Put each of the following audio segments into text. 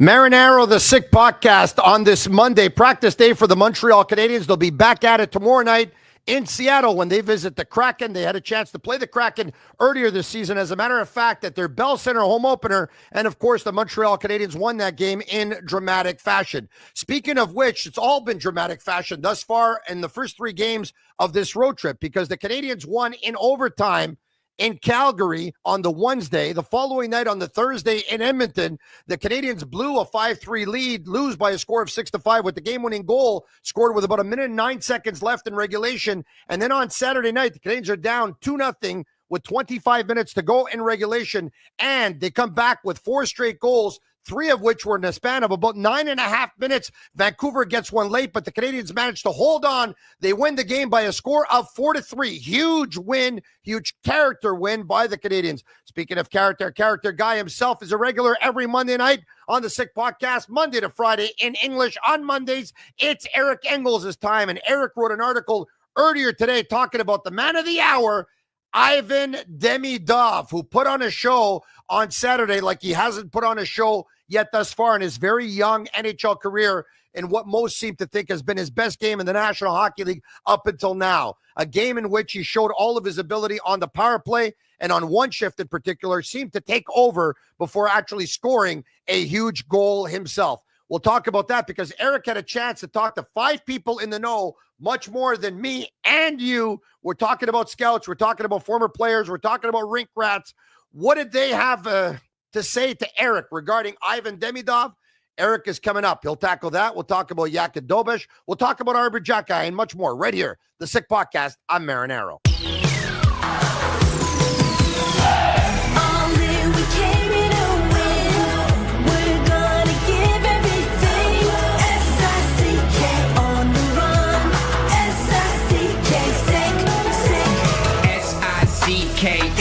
Marinaro, the Sick Podcast on this Monday, practice day for the Montreal Canadiens. They'll be back at it tomorrow night in Seattle when they visit the Kraken. They had a chance to play the Kraken earlier this season. As a matter of fact, at their Bell Center home opener, and of course, the Montreal Canadiens won that game in dramatic fashion. Speaking of which, it's all been dramatic fashion thus far in the first three games of this road trip because the Canadiens won in overtime in Calgary on the Wednesday. The following night on the Thursday in Edmonton, the Canadiens blew a 5-3 lead, lose by a score of 6-5 with the game-winning goal scored with about a minute and 9 seconds left in regulation. And then on Saturday night, the Canadiens are down 2-0 with 25 minutes to go in regulation, and they come back with 4 straight goals, 3 of which were in a span of about 9.5 minutes. Vancouver gets one late, but the Canadiens managed to hold on. They win the game by a score of 4-3. Huge win, huge character win by the Canadiens. Speaking of character guy himself is a regular every Monday night on the Sick Podcast, Monday to Friday in English. On Mondays, it's Eric Engels' time, and Eric wrote an article earlier today talking about the man of the hour, Ivan Demidov, who put on a show on Saturday like he hasn't put on a show yet thus far in his very young NHL career in what most seem to think has been his best game in the National Hockey League up until now. A game in which he showed all of his ability on the power play, and on one shift in particular seemed to take over before actually scoring a huge goal himself. We'll talk about that because Eric had a chance to talk to 5 people in the know, much more than me and you. We're talking about scouts. We're talking about former players. We're talking about rink rats. What did they have to say to Eric regarding Ivan Demidov? Eric is coming up. He'll tackle that. We'll talk about Jakub Dobes. We'll talk about Arber Xhekaj and much more right here. The Sick Podcast. I'm Marinaro.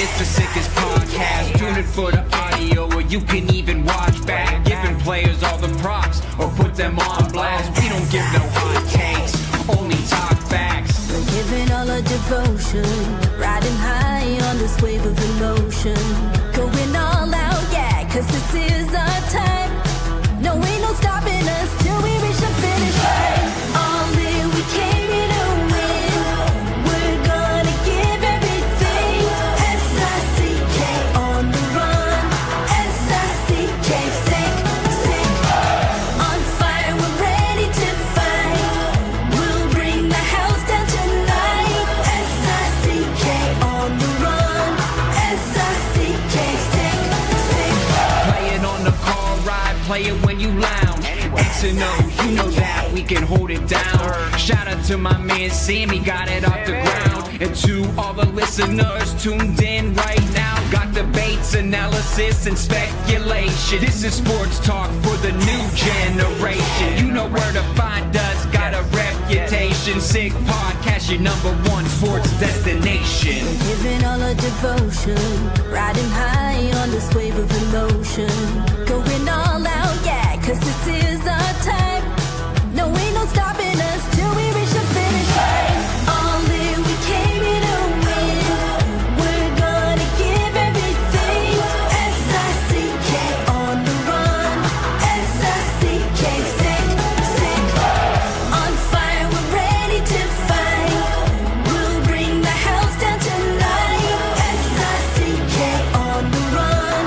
It's the sickest podcast. Tune in for the audio, or you can even watch back. Giving players all the props, or put them on blast. We don't give no hot takes, only talk facts. We're giving all our devotion, riding high on this wave of emotion. Going all out, yeah, cause this is our time. No, ain't no stopping us till we reach the finish line. All in, we came here to win. We're gonna give everything. S-I-C-K on the run. S-I-C-K, sick, sick. On fire, we're ready to fight. We'll bring the house down tonight. S-I-C-K on the run. S-I-C-K, sick, sick. Play it on the car ride, play it when you lounge. X and O, you know that we can hold it down. Shout out to my man Sammy, got it off the ground. And to all the listeners tuned in right now, got debates, analysis, and speculation. This is sports talk for the new generation. You know where to find us, got a reputation. Sick Podcast, your #1 sports destination. Giving all our devotion, riding high on this wave of emotion. Going all out, yeah, cause this is our time. No, ain't no stopping us till we reach the finish line. All in, we came here to win. We're gonna give everything. S-I-C-K on the run. S-I-C-K, sick, sick. On fire, we're ready to fight. We'll bring the house down tonight. S-I-C-K on the run.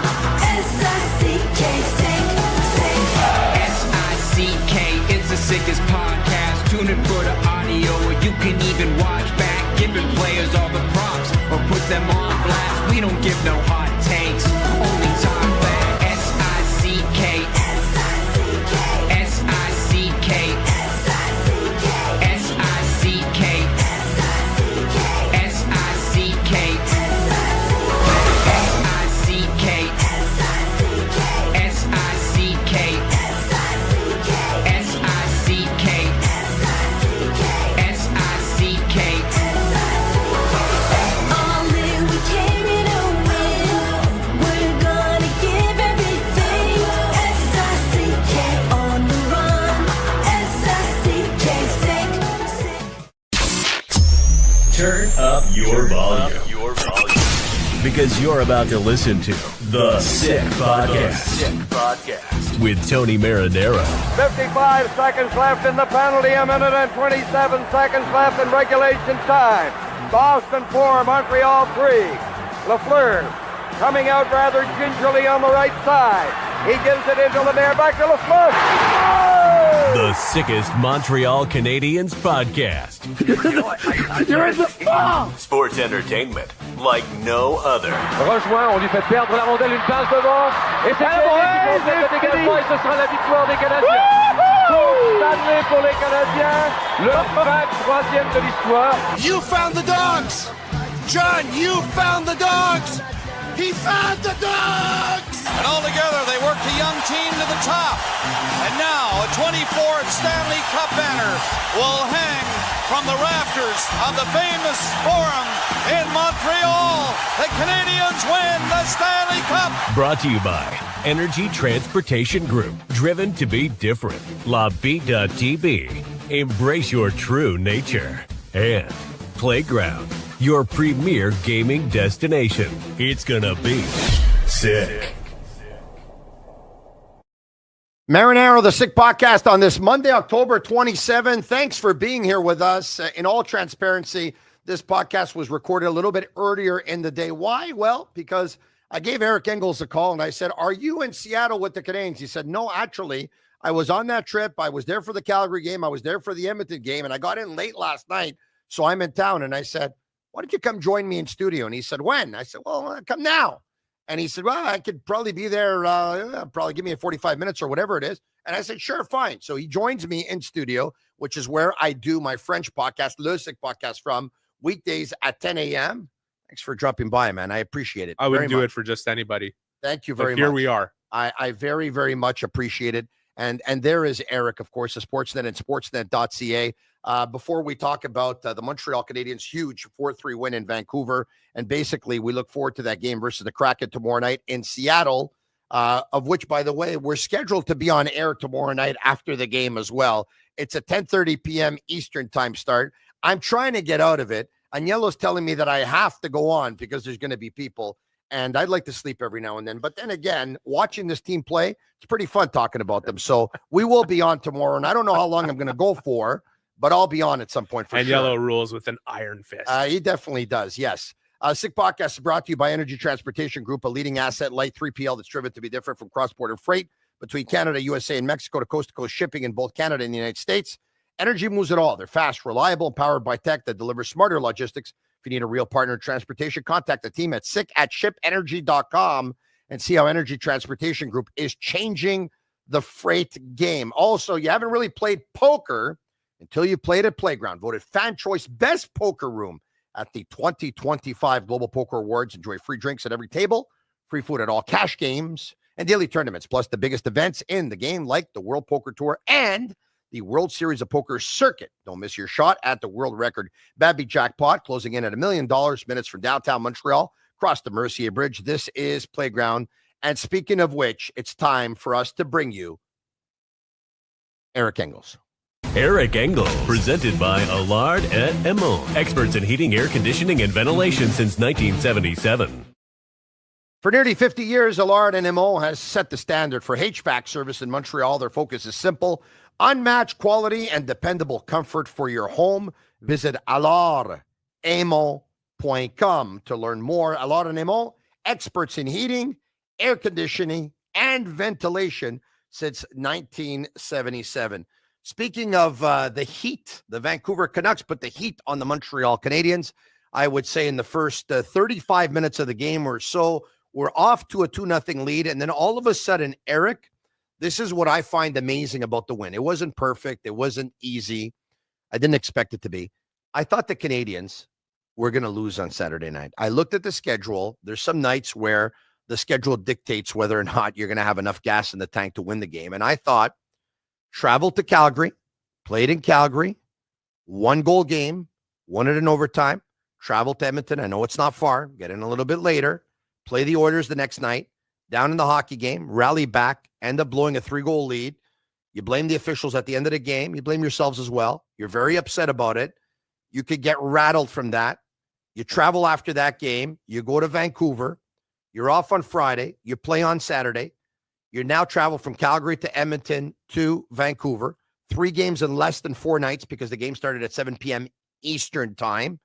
S-I-C-K, sick, sick. S-I-C-K, it's the sickest podcast. Tune in for the audio, or you can even watch back. Giving players all the props, or put them on blast. We don't give no hot takes, only talk back. S-I-C-K, S-I-C-K, S-I-C-k, S-I-C-K, S-I-C-k, S-I-C-K, S-I-C-k, S-I-C-k, S-I-C-K, S-I-C-k, S-I-C-K, S-I-C-k, S-I-C-k. all in, we came here to win. We're gonna give everything. S-I-C-K on the run. S-I-C-K, sick, sick. Turn up your volume. Because you're about to listen to The Sick Podcast. with Tony Marinaro. 55 seconds left in the penalty, a minute and 27 seconds left in regulation time. Boston 4, Montreal 3. Lafleur coming out rather gingerly on the right side. He gives it into Lemaire, back to Lafleur. Oh! The sickest Montreal Canadiens podcast. You're in the ball! Sports entertainment like no other. Rejoint, on lui fait perdre la rondelle, une passe devant. Et c'est le dégagement et ce sera la victoire des Canadiens. Stanley pour les Canadiens, leur 23e de l'histoire. You found the dogs! John, you found the dogs! He found the dogs! And all together, they worked a young team to the top. And now, a 24th Stanley Cup banner will hang from the rafters of the famous Forum in Montreal. The Canadiens win the Stanley Cup. Brought to you by Energy Transportation Group. Driven to be different. Tibi. Embrace your true nature. And Playground, your premier gaming destination. It's gonna be sick. Marinaro, the Sick Podcast on this Monday, October 27. Thanks for being here with us. In all transparency, this podcast was recorded a little bit earlier in the day. Why? Well, because I gave Eric Engels a call and I said, are you in Seattle with the Canadiens? He said, no, actually, I was on that trip. I was there for the Calgary game. I was there for the Edmonton game, and I got in late last night, so I'm in town. And I said, why don't you come join me in studio? And he said, when? I said, well, come now. And he said, well, I could probably be there, probably give me 45 minutes or whatever it is. And I said, sure, fine. So he joins me in studio, which is where I do my French podcast, Le Sick Podcast, from weekdays at 10 a.m. Thanks for dropping by, man. I appreciate it. I wouldn't do it for just anybody. Thank you very much. Here we are. I very, very much appreciate it. And there is Eric, of course, of Sportsnet and sportsnet.ca. Before we talk about the Montreal Canadiens' huge 4-3 win in Vancouver, and basically we look forward to that game versus the Kraken tomorrow night in Seattle, of which, by the way, we're scheduled to be on air tomorrow night after the game as well. It's a 10:30 p.m. Eastern time start. I'm trying to get out of it. Agnello's telling me that I have to go on because there's going to be people, and I'd like to sleep every now and then. But then again, watching this team play, it's pretty fun talking about them. So we will be on tomorrow, and I don't know how long I'm going to go for, but I'll be on at some point for and sure. Yellow rules with an iron fist. He definitely does, yes. Sick Podcast is brought to you by Energy Transportation Group, a leading asset-light 3PL that's driven to be different from cross-border freight between Canada, USA, and Mexico to coast-to-coast shipping in both Canada and the United States. Energy moves it all. They're fast, reliable, and powered by tech that delivers smarter logistics. If you need a real partner in transportation, contact the team at sick@shipenergy.com and see how Energy Transportation Group is changing the freight game. Also, you haven't really played poker until you played at Playground. Voted Fan Choice Best Poker Room at the 2025 Global Poker Awards. Enjoy free drinks at every table, free food at all cash games, and daily tournaments, plus the biggest events in the game like the World Poker Tour and the World Series of Poker Circuit. Don't miss your shot at the world record Babby Jackpot, closing in at $1 million minutes from downtown Montreal, across the Mercier Bridge. This is Playground. And speaking of which, it's time for us to bring you Eric Engels. Eric Engels, presented by Allard et Emont, experts in heating, air conditioning, and ventilation since 1977. For nearly 50 years, Allard and Emont has set the standard for HVAC service in Montreal. Their focus is simple: unmatched quality and dependable comfort for your home. Visit allardemont.com to learn more. Allard and Emont, experts in heating, air conditioning, and ventilation since 1977. Speaking of the heat, the Vancouver Canucks put the heat on the Montreal Canadiens. I would say in the first 35 minutes of the game or so, we're off to a 2-0 lead. And then all of a sudden, Eric, this is what I find amazing about the win. It wasn't perfect. It wasn't easy. I didn't expect it to be. I thought the Canadiens were going to lose on Saturday night. I looked at the schedule. There's some nights where the schedule dictates whether or not you're going to have enough gas in the tank to win the game. And I thought, traveled to Calgary, played in Calgary, 1-goal game, won it in overtime, traveled to Edmonton. I know it's not far. Get in a little bit later. Play the Oilers the next night. Down in the hockey game, rally back, end up blowing a 3-goal lead. You blame the officials at the end of the game. You blame yourselves as well. You're very upset about it. You could get rattled from that. You travel after that game. You go to Vancouver. You're off on Friday. You play on Saturday. You now travel from Calgary to Edmonton to Vancouver. 3 games in less than 4 nights because the game started at 7 p.m. Eastern time.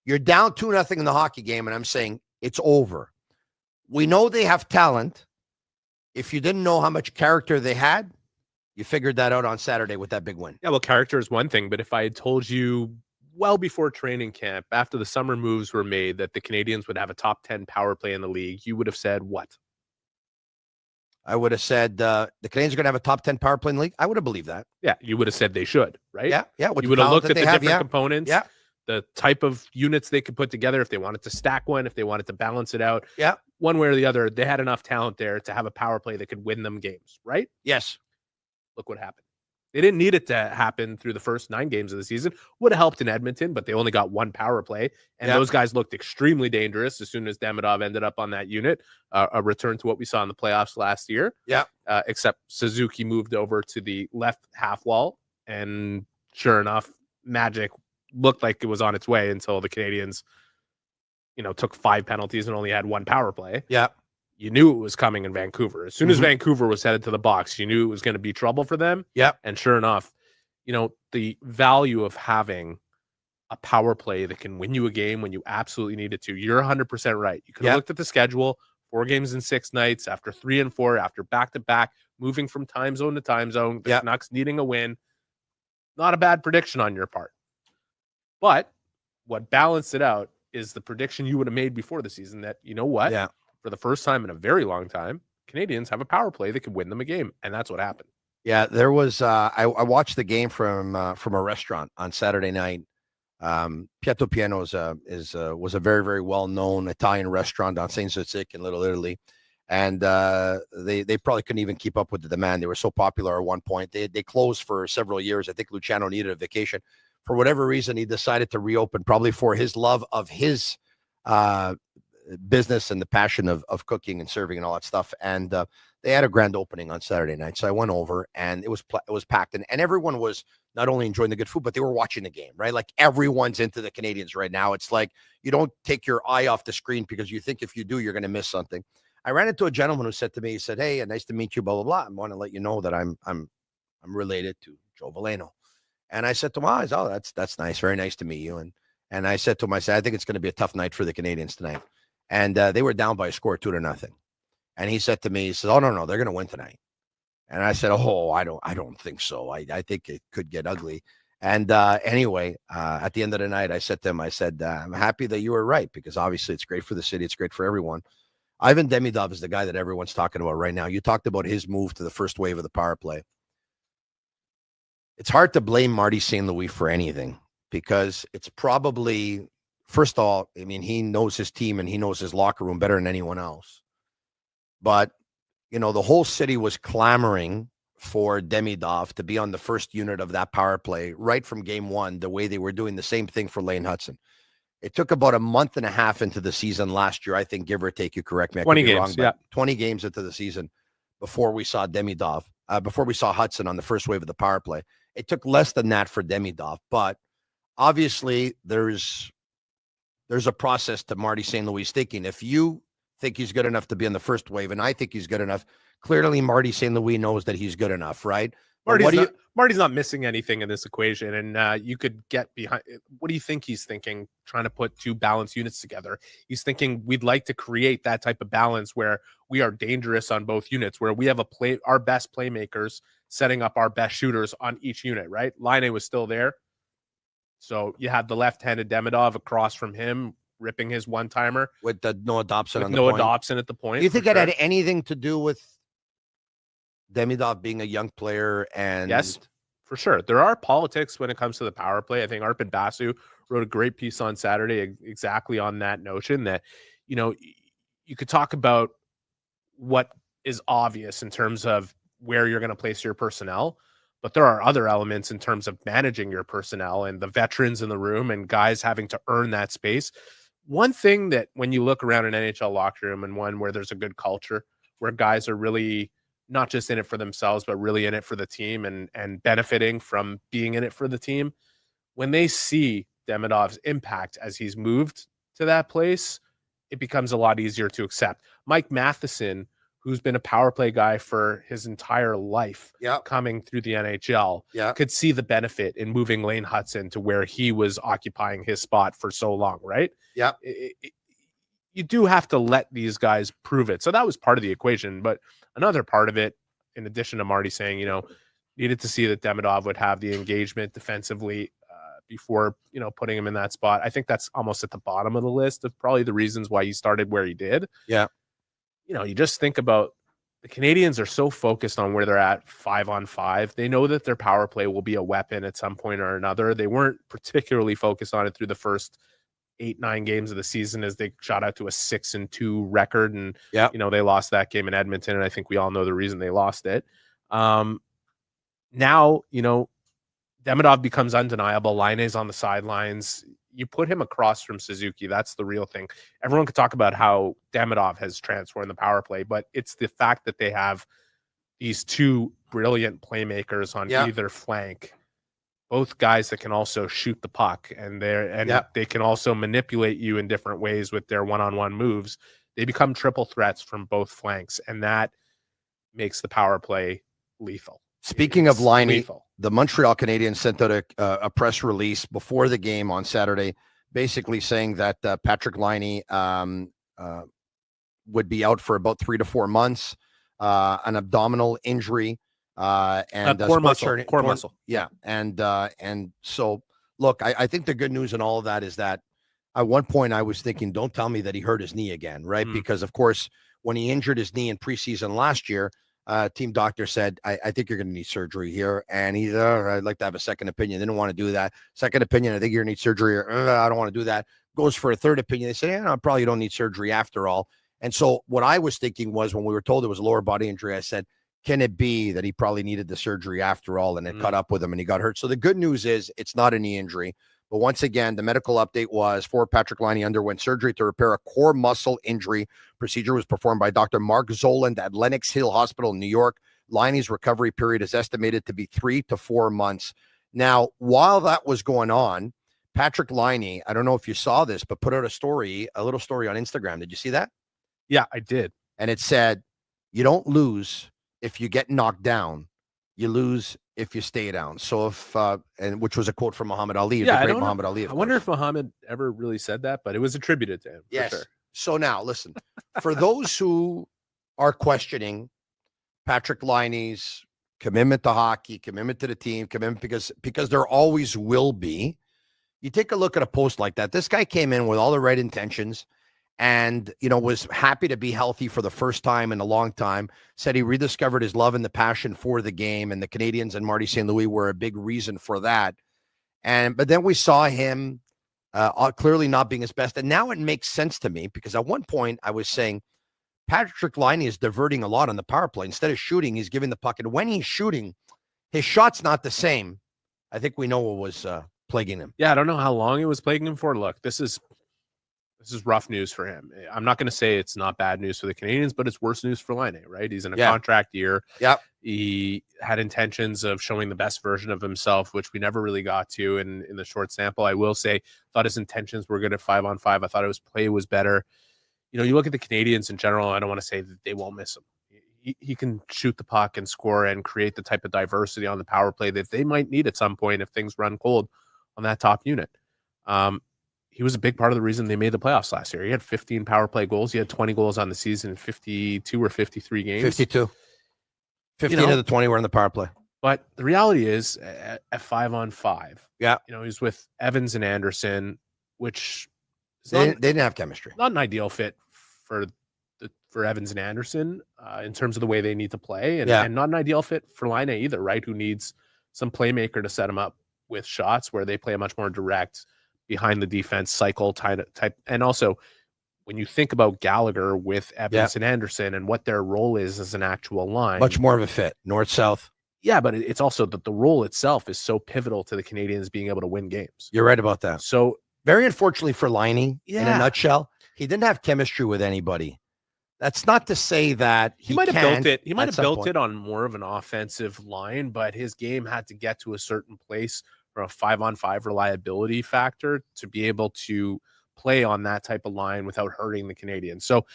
You're down 2-0 in the hockey game, and I'm saying it's over. We know they have talent. If you didn't know how much character they had, you figured that out on Saturday with that big win. Yeah, well, character is one thing, but if I had told you well before training camp, after the summer moves were made, that the Canadiens would have a top 10 power play in the league, you would have said what? I would have said the Canadiens are going to have a top 10 power play in the league. I would have believed that. Yeah, you would have said they should, right? Yeah. You would have looked at the different components, yeah, the type of units they could put together, if they wanted to stack one, if they wanted to balance it out. Yeah. One way or the other, they had enough talent there to have a power play that could win them games, right? Yes. Look what happened. They didn't need it to happen through the first 9 games of the season. Would have helped in Edmonton, but they only got 1 power play. And those guys looked extremely dangerous as soon as Demidov ended up on that unit. A return to what we saw in the playoffs last year. Yeah. Except Suzuki moved over to the left half wall. And sure enough, magic looked like it was on its way until the Canadiens, took 5 penalties and only had 1 power play. Yeah. You knew it was coming in Vancouver. As soon as Vancouver was headed to the box, you knew it was going to be trouble for them. Yeah. And sure enough, the value of having a power play that can win you a game when you absolutely need it to. You're 100% right. You could have looked at the schedule, 4 games in 6 nights, after 3 and 4, after back-to-back, moving from time zone to time zone, the Canucks needing a win. Not a bad prediction on your part. But what balanced it out is the prediction you would have made before the season that, you know what? Yeah. For the first time in a very long time, Canadiens have a power play that could win them a game, and that's what happened. Yeah, there was. I watched the game from a restaurant on Saturday night. Pietro Piano was a very, very well known Italian restaurant on Saint Zuzic in Little Italy, and they probably couldn't even keep up with the demand. They were so popular at one point. They closed for several years. I think Luciano needed a vacation for whatever reason. He decided to reopen, probably for his love of his business and the passion of cooking and serving and all that stuff. And they had a grand opening on Saturday night. So I went over, and it was packed, and everyone was not only enjoying the good food, but they were watching the game, right? Like everyone's into the Canadiens right now. It's like you don't take your eye off the screen because you think if you do, you're going to miss something. I ran into a gentleman who said to me, he said, "Hey, nice to meet you, blah, blah, blah. I want to let you know that I'm related to Joe Veleno." And I said to him, "Oh, that's nice. Very nice to meet you." And I said to him, I said, "I think it's going to be a tough night for the Canadiens tonight." And they were down by a score 2-0. And he said to me, he says, "Oh, no, they're going to win tonight." And I said, "Oh, I don't think so. I think it could get ugly." And anyway, at the end of the night, I said to him, I said, "I'm happy that you were right, because obviously it's great for the city. It's great for everyone." Ivan Demidov is the guy that everyone's talking about right now. You talked about his move to the first wave of the power play. It's hard to blame Marty St. Louis for anything, because it's probably, first of all, I mean, he knows his team and he knows his locker room better than anyone else. But, the whole city was clamoring for Demidov to be on the first unit of that power play right from game 1, the way they were doing the same thing for Lane Hutson. It took about a month and a half into the season last year, I think, give or take, you correct me. 20 games, wrong, 20 games into the season before we saw Demidov, before we saw Hutson on the first wave of the power play. It took less than that for Demidov, but obviously there's a process to Marty St. Louis thinking. If you think he's good enough to be on the first wave, and I think he's good enough, clearly Marty St. Louis knows that he's good enough, right? Marty's not missing anything in this equation, and you could get behind. What do you think he's thinking, trying to put 2 balanced units together? He's thinking we'd like to create that type of balance where we are dangerous on both units, where we have our best playmakers setting up our best shooters on each unit, right? Laine was still there. So you had the left-handed Demidov across from him, ripping his one-timer. With the Noah Dobson on the Noah point. Dobson at the point. Do you think it had anything to do with Demidov being a young player? And yes, for sure. There are politics when it comes to the power play. I think Arber Xhekaj wrote a great piece on Saturday exactly on that notion that, you could talk about what is obvious in terms of where you're going to place your personnel, but there are other elements in terms of managing your personnel and the veterans in the room and guys having to earn that space. One thing that when you look around an NHL locker room, and one where there's a good culture, where guys are really not just in it for themselves, but really in it for the team and benefiting from being in it for the team, when they see Demidov's impact as he's moved to that place, it becomes a lot easier to accept. Mike Matheson who's been a power play guy for his entire life, Yep. coming through the NHL, Yep. could see the benefit in moving Lane Hutson to where he was occupying his spot for so long, right? Yep. You do have to let these guys prove it. So that was part of the equation. But another part of it, in addition to Marty saying, needed to see that Demidov would have the engagement defensively before, putting him in that spot. I think that's almost at the bottom of the list of probably the reasons why he started where he did. Yeah. You just think about the Canadiens are so focused on where they're at 5-on-5. They know that their power play will be a weapon at some point or another. They weren't particularly focused on it through the first 8-9 games of the season as they shot out to a 6-2 record. And, they lost that game in Edmonton. And I think we all know the reason they lost it. Now, Demidov becomes undeniable. Laine's on the sidelines. You put him across from Suzuki. That's the real thing. Everyone could talk about how Demidov has transformed the power play, but it's the fact that they have these two brilliant playmakers on either flank, both guys that can also shoot the puck, and they can also manipulate you in different ways with their one-on-one moves. They become triple threats from both flanks, and that makes the power play lethal. Speaking of Laine, the Montreal Canadiens sent out a press release before the game on Saturday, basically saying that Patrik Laine would be out for about 3 to 4 months, an abdominal injury, and core muscle. Yeah, and so look, I think the good news in all of that is that at one point I was thinking, don't tell me that he hurt his knee again, right? Because of course, when he injured his knee in preseason last year, team doctor said, I think you're going to need surgery here. And he's, I'd like to have a second opinion. They didn't want to do that. Second opinion, I think you're going to need surgery. I don't want to do that. Goes for a third opinion. They say, probably you don't need surgery after all. And so what I was thinking was, when we were told it was a lower body injury, I said, can it be that he probably needed the surgery after all, and it caught up with him and he got hurt? So the good news is it's not a knee injury. But once again, the medical update was Patrik Laine underwent surgery to repair a core muscle injury. Procedure was performed by Dr. Mark Zoland at Lenox Hill Hospital in New York. Laine's recovery period is estimated to be 3 to 4 months. Now, while that was going on, Patrik Laine, I don't know if you saw this, but put out a little story on Instagram. Did you see that? Yeah, I did. And it said, you don't lose if you get knocked down. You lose if you stay down. So and which was a quote from Muhammad Ali. Yeah, the great Muhammad Ali. I wonder if Muhammad ever really said that, but it was attributed to him. Yes. For sure. So now listen, for those who are questioning Patrik Laine's commitment to hockey, commitment to the team, commitment because there always will be. You take a look at a post like that. This guy came in with all the right intentions and, was happy to be healthy for the first time in a long time, said he rediscovered his love and the passion for the game, and the Canadiens and Marty St. Louis were a big reason for that. But then we saw him clearly not being his best. And now it makes sense to me, because at one point I was saying Patrik Laine is diverting a lot on the power play. Instead of shooting, he's giving the puck. And when he's shooting, his shot's not the same. I think we know what was plaguing him. Yeah, I don't know how long it was plaguing him for. Look, this is rough news for him. I'm not going to say it's not bad news for the Canadiens, but it's worse news for Laine, right? He's in a contract year. Yep. He had intentions of showing the best version of himself, which we never really got to in the short sample. I will say, thought his intentions were good at 5-on-5. I thought his play was better. You look at the Canadiens in general, I don't want to say that they won't miss him. He can shoot the puck and score and create the type of diversity on the power play that they might need at some point if things run cold on that top unit. He was a big part of the reason they made the playoffs last year. He had 15 power play goals. He had 20 goals on the season in 52 or 53 games. 52. 15 of the 20 were in the power play. But the reality is, at 5-on-5, he's with Evans and Anderson, which they didn't have chemistry. Not an ideal fit for Evans and Anderson in terms of the way they need to play, and not an ideal fit for Laine either, right? Who needs some playmaker to set him up with shots where they play a much more direct, behind the defense cycle type. And also, when you think about Gallagher with Evans and Anderson and what their role is as an actual line, much more of a fit, north-south. Yeah, but it's also that the role itself is so pivotal to the Canadiens being able to win games. You're right about that. So very unfortunately for Laine, in a nutshell, he didn't have chemistry with anybody. That's not to say that he might have built it. He might have built it on more of an offensive line, but his game had to get to a certain place from a 5-on-5 reliability factor to be able to play on that type of line without hurting the Canadiens. So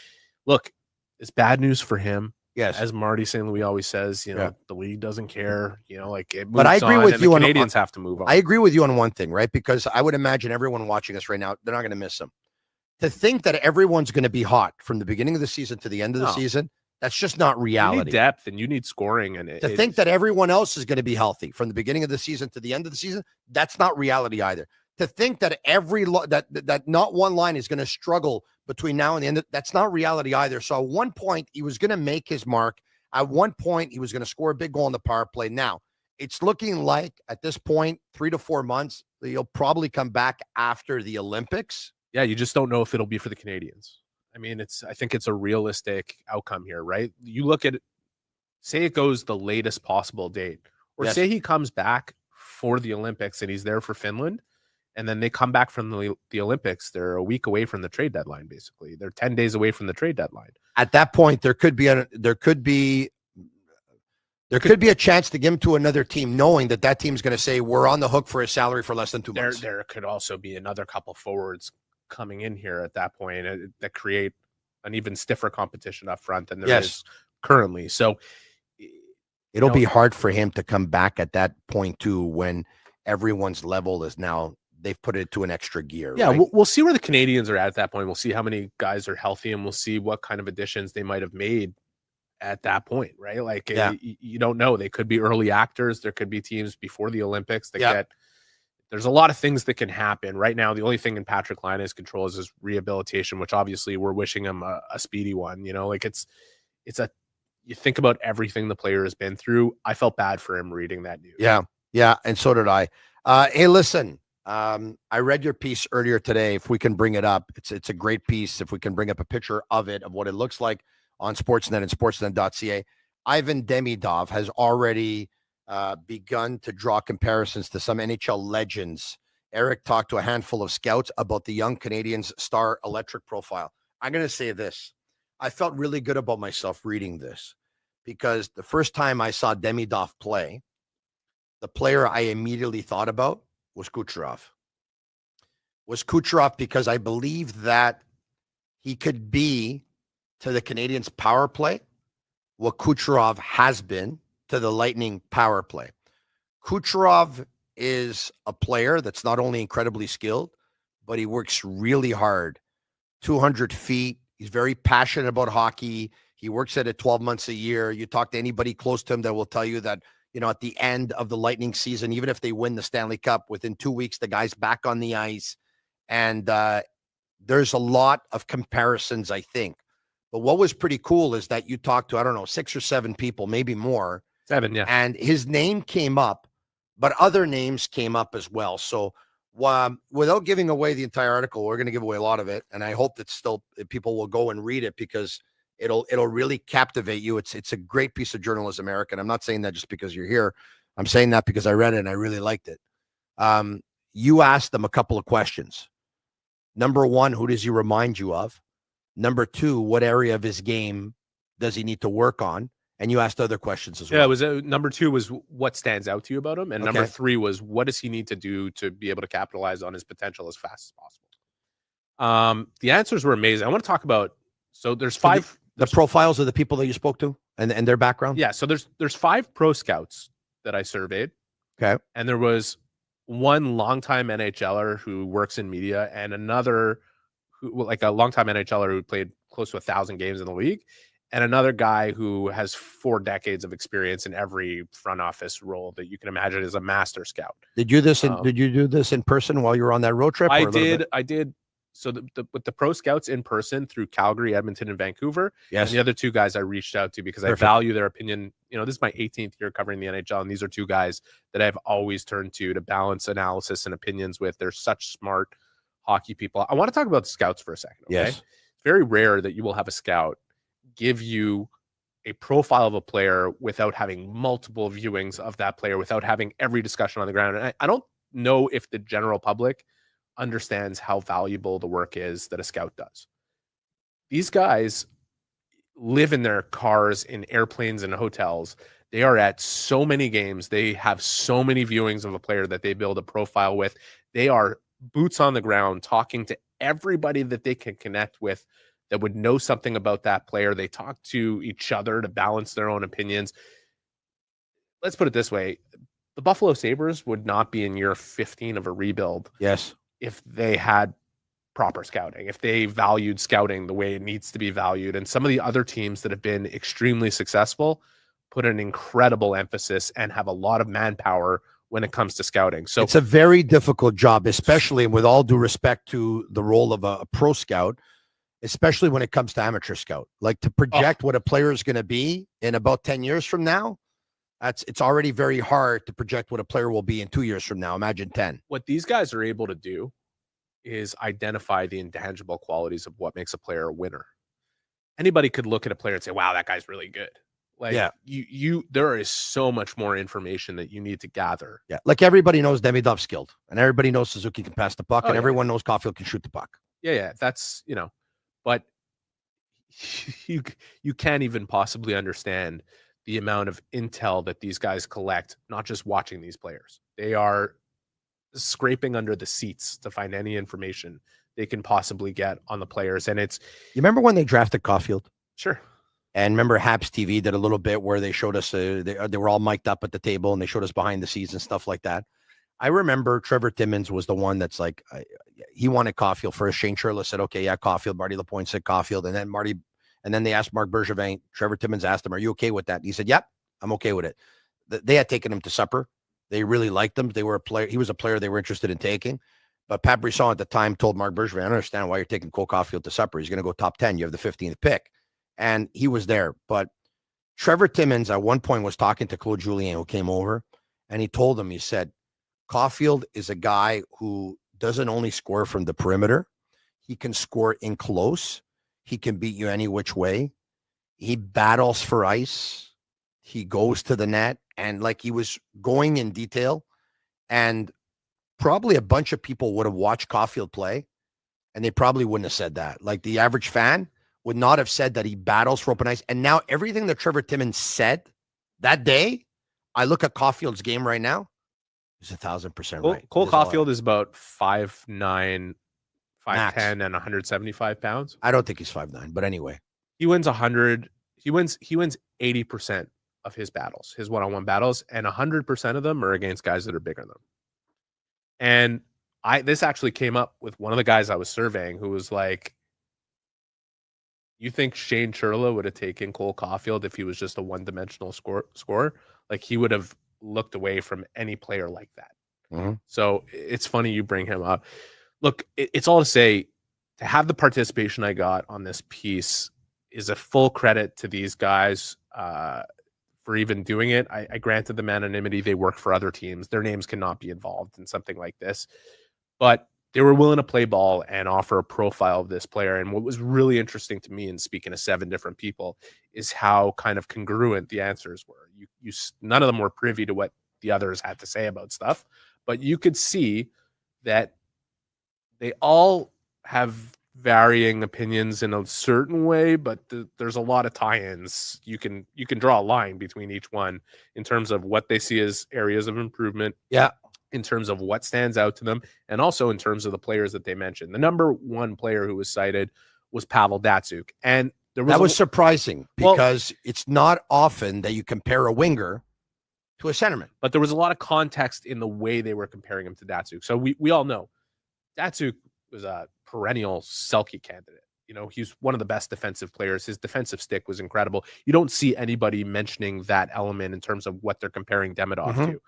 look, it's bad news for him. Yes. As Marty St. Louis always says, Yeah. the league doesn't care. Like it moves But I agree on, with and you the on Canadians have to move on. I agree with you on one thing, right? Because I would imagine everyone watching us right now, they're not going to miss him. To think that everyone's going to be hot from the beginning of the season to the end of the season, that's just not You reality. need depth and you need scoring. And To think that everyone else is going to be healthy from the beginning of the season to the end of the season, that's not reality either. To think that that not one line is going to struggle between now and the end, that's not reality either. So at one point, he was going to make his mark. At one point, he was going to score a big goal on the power play. Now, it's looking like at this point, 3 to 4 months, he'll probably come back after the Olympics. Yeah, you just don't know if it'll be for the Canadians. I mean, I think it's a realistic outcome here, right? You look at it, say it goes the latest possible date, or say he comes back for the Olympics and he's there for Finland, and then they come back from the Olympics. They're a week away from the trade deadline, basically. They're 10 days away from the trade deadline. At that point, there could be a chance to give him to another team, knowing that team's going to say we're on the hook for a salary for less than 2 months. There could also be another couple forwards coming in here at that point that create an even stiffer competition up front than there is currently. So it'll be hard for him to come back at that point too, when everyone's level is now, they've put it to an extra gear. Yeah, right? we'll see where the Canadians are at that point. We'll see how many guys are healthy, and we'll see what kind of additions they might have made at that point, right? Like, you don't know. They could be early actors. There could be teams before the Olympics that get. There's a lot of things that can happen right now. The only thing in Patrik Laine's control is his rehabilitation, which obviously we're wishing him a speedy one. Like you think about everything the player has been through. I felt bad for him reading that news. Yeah, and so did I. Hey, listen, I read your piece earlier today. If we can bring it up, it's a great piece. If we can bring up a picture of what it looks like on Sportsnet and sportsnet.ca. Ivan Demidov has already begun to draw comparisons to some NHL legends. Eric talked to a handful of scouts about the young Canadiens' star electric profile. I'm going to say this. I felt really good about myself reading this because the first time I saw Demidov play, the player I immediately thought about was Kucherov. Because I believe that he could be to the Canadiens' power play what Kucherov has been to the Lightning power play. Kucherov is a player that's not only incredibly skilled, but he works really hard. 200 feet. He's very passionate about hockey. He works at it 12 months a year. You talk to anybody close to him that will tell you that, at the end of the Lightning season, even if they win the Stanley Cup, within 2 weeks, the guy's back on the ice. And there's a lot of comparisons, I think. But what was pretty cool is that you talked to, 6 or 7 people, maybe more. 7, yeah. And his name came up, but other names came up as well. So without giving away the entire article, we're going to give away a lot of it. And I hope that still people will go and read it because it'll really captivate you. It's a great piece of journalism, Eric. And I'm not saying that just because you're here. I'm saying that because I read it and I really liked it. You asked them a couple of questions. Number one, who does he remind you of? Number two, what area of his game does he need to work on? And you asked other questions as well. Yeah, it was number 2 was what stands out to you about him, and number 3 was what does he need to do to be able to capitalize on his potential as fast as possible. The answers were amazing. I want to talk about there's 5 the profiles of the people that you spoke to and their background. Yeah, so there's 5 pro scouts that I surveyed. Okay, and there was one longtime NHLer who works in media, and another like a longtime NHLer who played close to 1,000 games in the league. And another guy who has 4 decades of experience in every front office role that you can imagine as a master scout. Did you do this in person while you were on that road trip? I did. So with the pro scouts in person through Calgary, Edmonton, and Vancouver. Yes. And the other 2 guys I reached out to because I value their opinion. This is my 18th year covering the NHL, and these are 2 guys that I've always turned to balance analysis and opinions with. They're such smart hockey people. I want to talk about the scouts for a second. Okay? Yes. It's very rare that you will have a scout give you a profile of a player without having multiple viewings of that player, without having every discussion on the ground. And I don't know if the general public understands how valuable the work is that a scout does. These guys live in their cars, in airplanes, and hotels. They are at so many games. They have so many viewings of a player that they build a profile with. They are boots on the ground talking to everybody that they can connect with that would know something about that player. They talk to each other to balance their own opinions. Let's put it this way. The Buffalo Sabres would not be in year 15 of a rebuild. Yes. If they had proper scouting, if they valued scouting the way it needs to be valued. And some of the other teams that have been extremely successful put an incredible emphasis and have a lot of manpower when it comes to scouting. So it's a very difficult job, especially with all due respect to the role of a pro scout, especially when it comes to amateur scout. Like to project what a player is going to be in about 10 years from now, it's already very hard to project what a player will be in 2 years from now. Imagine 10. What these guys are able to do is identify the intangible qualities of what makes a player a winner. Anybody could look at a player and say, wow, that guy's really good. Like there is so much more information that you need to gather. Yeah. Like everybody knows Demidov skilled, and everybody knows Suzuki can pass the puck, and everyone knows Caulfield can shoot the puck. Yeah. That's, but you can't even possibly understand the amount of intel that these guys collect, not just watching these players. They are scraping under the seats to find any information they can possibly get on the players. And you remember when they drafted Caulfield? Sure. And remember Habs TV did a little bit where they showed us, they were all mic'd up at the table and they showed us behind the scenes and stuff like that. I remember Trevor Timmins was the one that's like, he wanted Caulfield first. Shane Churla said, okay, yeah, Caulfield. Marty Lapointe said Caulfield. And then they asked Marc Bergevin. Trevor Timmins asked him, are you okay with that? And he said, yep, I'm okay with it. They had taken him to supper. They really liked him. They were a player. He was a player they were interested in taking. But Pat Brisson at the time told Marc Bergevin, I understand why you're taking Cole Caulfield to supper. He's going to go top 10. You have the 15th pick. And he was there. But Trevor Timmins at one point was talking to Claude Julien, who came over, and he told him, he said, Caulfield is a guy who doesn't only score from the perimeter. He can score in close. He can beat you any which way. He battles for ice. He goes to the net. And like he was going in detail. And probably a bunch of people would have watched Caulfield play, and they probably wouldn't have said that. Like the average fan would not have said that he battles for open ice. And now everything that Trevor Timmins said that day, I look at Caulfield's game right now, is 1,000% right. Cole Caulfield is about 5'9", 5'10", Max. and 175 pounds. I don't think he's 5'9", but anyway. He wins 100. He wins 80% of his battles, his one-on-one battles, and 100% of them are against guys that are bigger than him. And this actually came up with one of the guys I was surveying who was like, you think Shane Churla would have taken Cole Caulfield if he was just a one-dimensional scorer? Like he would have looked away from any player like that. Mm-hmm. So it's funny you bring him up. Look, it's all to say, to have the participation I got on this piece is a full credit to these guys for even doing it. I granted them anonymity. They work for other teams. Their names cannot be involved in something like this. But they were willing to play ball and offer a profile of this player. And what was really interesting to me in speaking to 7 different people is how kind of congruent the answers were. None of them were privy to what the others had to say about stuff, but you could see that they all have varying opinions in a certain way, but there's a lot of tie-ins. You can draw a line between each one in terms of what they see as areas of improvement. Yeah. In terms of what stands out to them, and also in terms of the players that they mentioned. The number one player who was cited was Pavel Datsyuk. And that was surprising because it's not often that you compare a winger to a centerman. But there was a lot of context in the way they were comparing him to Datsyuk. So we all know Datsyuk was a perennial Selke candidate. He's one of the best defensive players. His defensive stick was incredible. You don't see anybody mentioning that element in terms of what they're comparing Demidov to.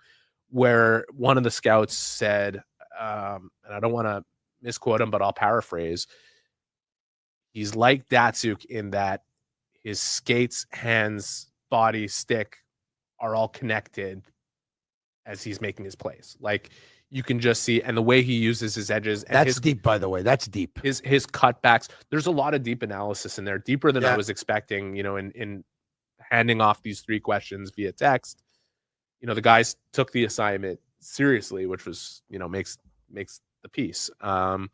Where one of the scouts said, and I don't want to misquote him, but I'll paraphrase, he's like Datsyuk in that his skates, hands, body, stick are all connected as he's making his plays. Like you can just see, and the way he uses his edges. And that's deep, by the way. That's deep. His cutbacks. There's a lot of deep analysis in there, deeper than I was expecting, in handing off these 3 questions via text. The guys took the assignment seriously, which was, makes the piece. There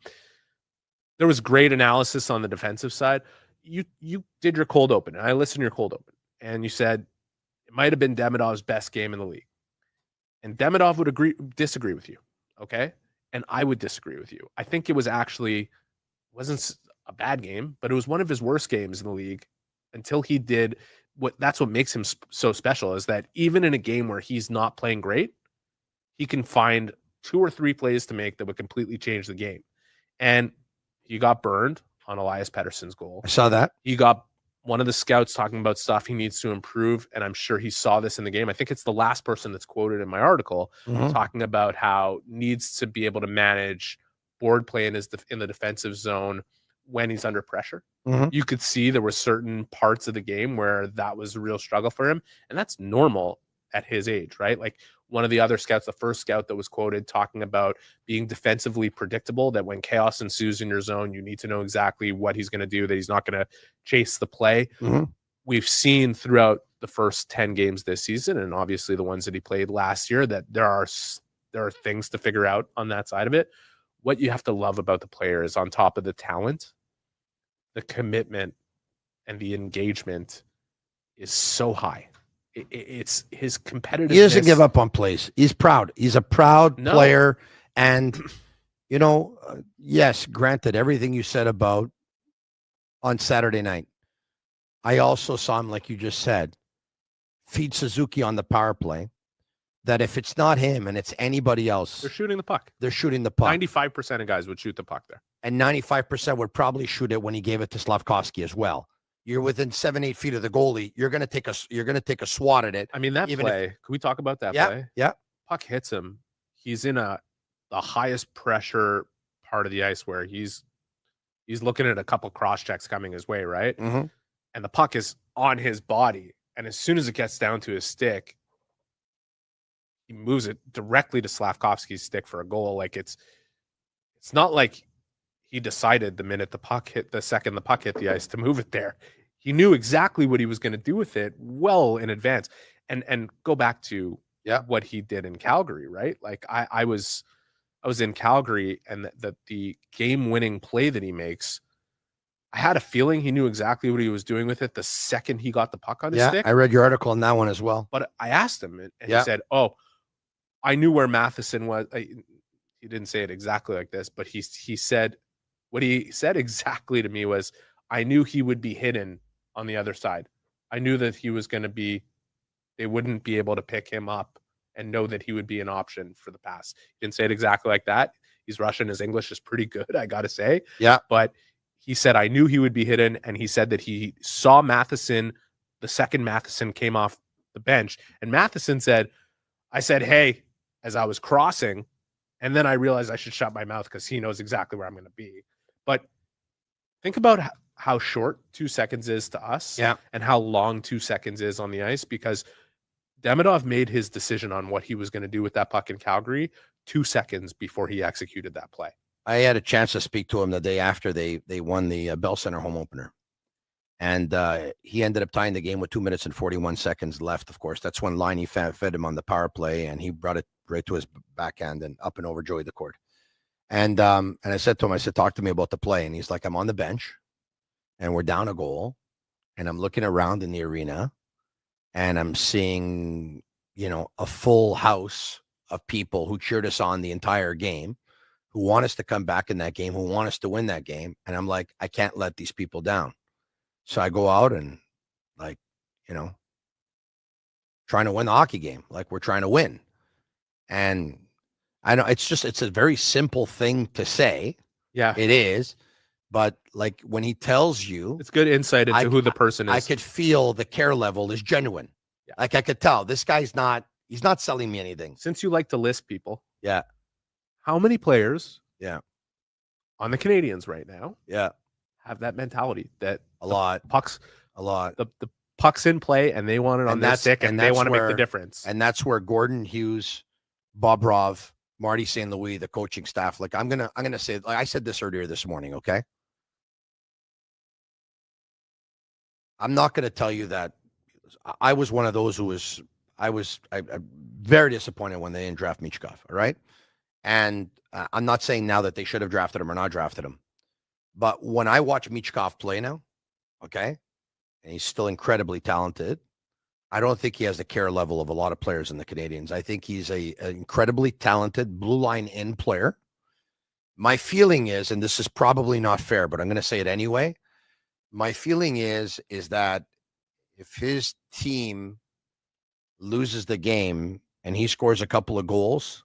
was great analysis on the defensive side. You did your cold open, and I listened to your cold open, and you said it might have been Demidov's best game in the league. And Demidov would disagree with you, okay? And I would disagree with you. I think it was actually wasn't a bad game, but it was one of his worst games in the league until he did that's what makes him so special, is that even in a game where he's not playing great, he can find 2 or 3 plays to make that would completely change the game. And he got burned on Elias Pettersson's goal. I saw that. He got one of the scouts talking about stuff he needs to improve, and I'm sure he saw this in the game. I think it's the last person that's quoted in my article talking about how needs to be able to manage board play in the defensive zone when he's under pressure. You could see there were certain parts of the game where that was a real struggle for him, and that's normal at his age, right? Like one of the other scouts, the first scout that was quoted talking about being defensively predictable, that when chaos ensues in your zone, you need to know exactly what he's going to do, that he's not going to chase the play. We've seen throughout the first 10 games this season, and obviously the ones that he played last year, that there are things to figure out on that side of it. What you have to love about the player is, on top of the talent, the commitment and the engagement is so high. It's his competitiveness. He doesn't give up on plays. He's proud. He's a proud player. And, yes, granted, everything you said about on Saturday night, I also saw him, like you just said, feed Suzuki on the power play, that if it's not him and it's anybody else, they're shooting the puck. 95% of guys would shoot the puck there. And 95% would probably shoot it when he gave it to Slavkovsky as well. You're within 7-8 feet of the goalie. You're going to take a swat at it. I mean, that play, can we talk about that play? Yeah. Puck hits him. He's in the highest pressure part of the ice where he's looking at a couple cross checks coming his way, right? And the puck is on his body. And as soon as it gets down to his stick, he moves it directly to Slavkovsky's stick for a goal. Like it's not like he decided the second the puck hit the ice to move it there. He knew exactly what he was going to do with it well in advance. And go back to what he did in Calgary, right? Like I was in Calgary, and the game-winning play that he makes, I had a feeling he knew exactly what he was doing with it the second he got the puck on his stick. I read your article on that one as well. But I asked him, and he said, "Oh, I knew where Matheson was." He didn't say it exactly like this, but he said, what he said exactly to me was, "I knew he would be hidden on the other side. I knew that he was going to be, they wouldn't be able to pick him up and know that he would be an option for the pass." He didn't say it exactly like that. He's Russian. His English is pretty good, I got to say. Yeah. But he said, "I knew he would be hidden." And he said that he saw Matheson the second Matheson came off the bench. And Matheson said, "I said, hey," as I was crossing. And then I realized I should shut my mouth because he knows exactly where I'm going to be. But think about how short 2 seconds is to us, and how long 2 seconds is on the ice, because Demidov made his decision on what he was going to do with that puck in Calgary 2 seconds before he executed that play. I had a chance to speak to him the day after they won the Bell Center home opener. And he ended up tying the game with 2 minutes and 41 seconds left. Of course, that's when Laine fed him on the power play, and he brought it right to his backhand and up and over Joey the Court. And I said to him, talk to me about the play. And he's like, I'm on the bench, and we're down a goal, and I'm looking around in the arena, and I'm seeing, a full house of people who cheered us on the entire game, who want us to come back in that game, who want us to win that game. And I'm like, I can't let these people down. So I go out and, trying to win the hockey game, like we're trying to win. And I know it's a very simple thing to say. Yeah, it is. But like when he tells you, it's good insight into who the person is. I could feel the care level is genuine. Yeah. Like I could tell this guy's he's not selling me anything. Since you like to list people. Yeah. How many players? Yeah. On the Canadiens right now. Yeah. Have that mentality that a lot. The puck's in play and they want it on their stick and they want to make the difference. And that's where Gordon Hughes, Bob Rov, Marty St. Louis, the coaching staff, like I'm gonna say, like I said this earlier this morning, okay? I'm not gonna tell you that I was one of those who was I'm very disappointed when they didn't draft Michkov, all right? And I'm not saying now that they should have drafted him or not drafted him. But when I watch Michkov play now, okay, and he's still incredibly talented, I don't think he has the care level of a lot of players in the Canadiens. I think he's an incredibly talented blue line in player. My feeling is, and this is probably not fair, but I'm going to say it anyway. My feeling is that if his team loses the game and he scores a couple of goals,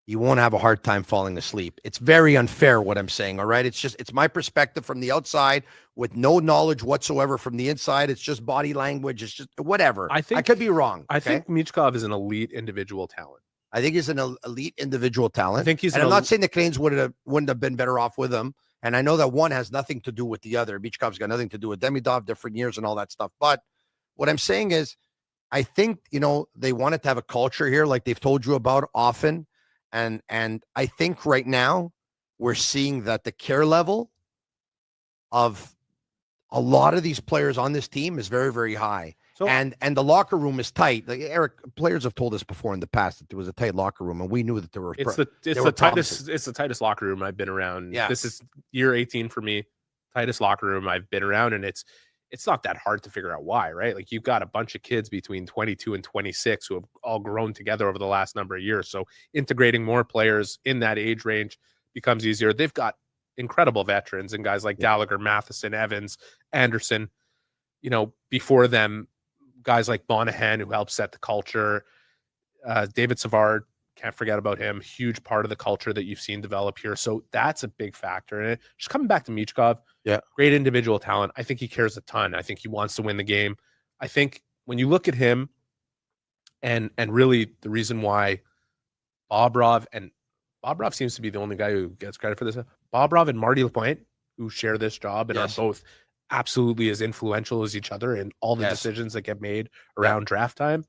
you won't have a hard time falling asleep. It's very unfair what I'm saying, all right? It's my perspective from the outside with no knowledge whatsoever from the inside. It's just body language. It's just whatever. I could be wrong. I think Michkov is an elite individual talent. I think he's an elite individual talent. I think he's. And I'm not saying the Canadiens wouldn't have been better off with him. And I know that one has nothing to do with the other. Michkov's got nothing to do with Demidov, different years and all that stuff. But what I'm saying is, I think, they wanted to have a culture here like they've told you about often. And I think right now we're seeing that the care level of a lot of these players on this team is very, very high. So, and the locker room is tight. Like Eric, players have told us before in the past that there was a tight locker room, and we knew that there were. It's the tightest locker room I've been around. Yeah. This is year 18 for me. Tightest locker room I've been around, and it's not that hard to figure out why, right? Like you've got a bunch of kids between 22 and 26 who have all grown together over the last number of years. So integrating more players in that age range becomes easier. They've got incredible veterans and guys like Gallagher, Matheson, Evans, Anderson. Before them, guys like Monahan who helped set the culture. David Savard, can't forget about him. Huge part of the culture that you've seen develop here. So that's a big factor in it. Just coming back to Michkov, great individual talent. I think he cares a ton. I think he wants to win the game. I think when you look at him and really the reason why Bobrov seems to be the only guy who gets credit for this. Bobrov and Marty Lapointe, who share this job and are both absolutely as influential as each other in all the decisions that get made around draft time.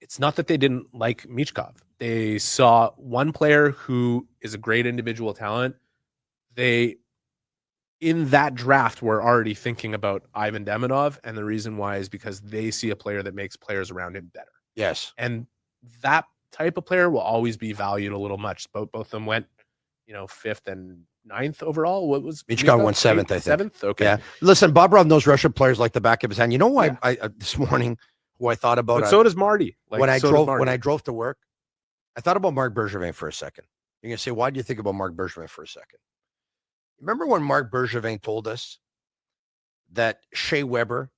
It's not that they didn't like Michkov. They saw one player who is a great individual talent. They, in that draft, were already thinking about Ivan Demidov, and the reason why is because they see a player that makes players around him better. Yes. And that type of player will always be valued a little much. Both of them went, 5th and 9th overall. What was Michkov went 7th, I think. 7th? Okay. Yeah. Listen, Bobrov knows Russian players like the back of his hand. You know why I this morning who I thought about? But so does Marty. When I drove to work, I thought about Marc Bergevin for a second. You're gonna say, why do you think about Marc Bergevin for a second? Remember when Marc Bergevin told us that Shea Weber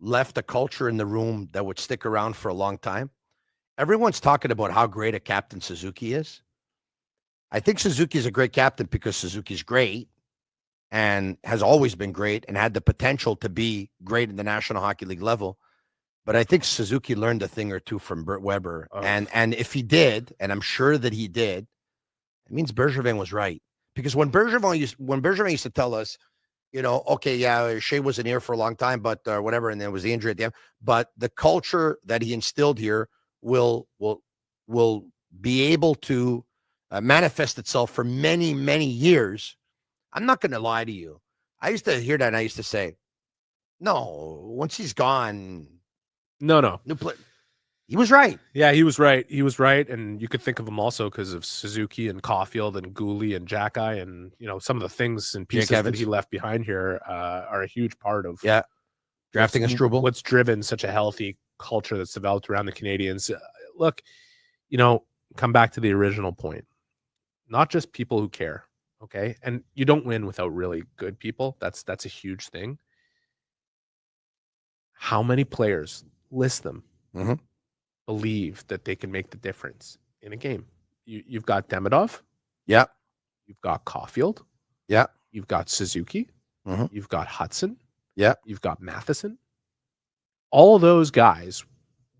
left a culture in the room that would stick around for a long time? Everyone's talking about how great a captain Suzuki is. I think Suzuki is a great captain because Suzuki's great and has always been great and had the potential to be great in the National Hockey League level. But I think Suzuki learned a thing or two from Bert Weber. Oh. And if he did, and I'm sure that he did, it means Bergevin was right. Because when Bergevin used to tell us, Shea wasn't here for a long time, but whatever, and there was the injury at the end. But the culture that he instilled here will be able to manifest itself for many, many years. I'm not going to lie to you. I used to hear that and I used to say, no, once he's gone. No. He was right. Yeah, he was right. And you could think of him also because of Suzuki and Caulfield and Goalie and Xhekaj and, some of the things and pieces that he left behind here are a huge part of drafting a Struble. What's driven such a healthy culture that's developed around the Canadiens. Look, come back to the original point. Not just people who care, okay? And you don't win without really good people. That's a huge thing. How many players, list them, believe that they can make the difference in a game? You've got Demidov. Yeah. You've got Caulfield. Yeah. You've got Suzuki. You've got Hudson. Yeah. You've got Matheson. All of those guys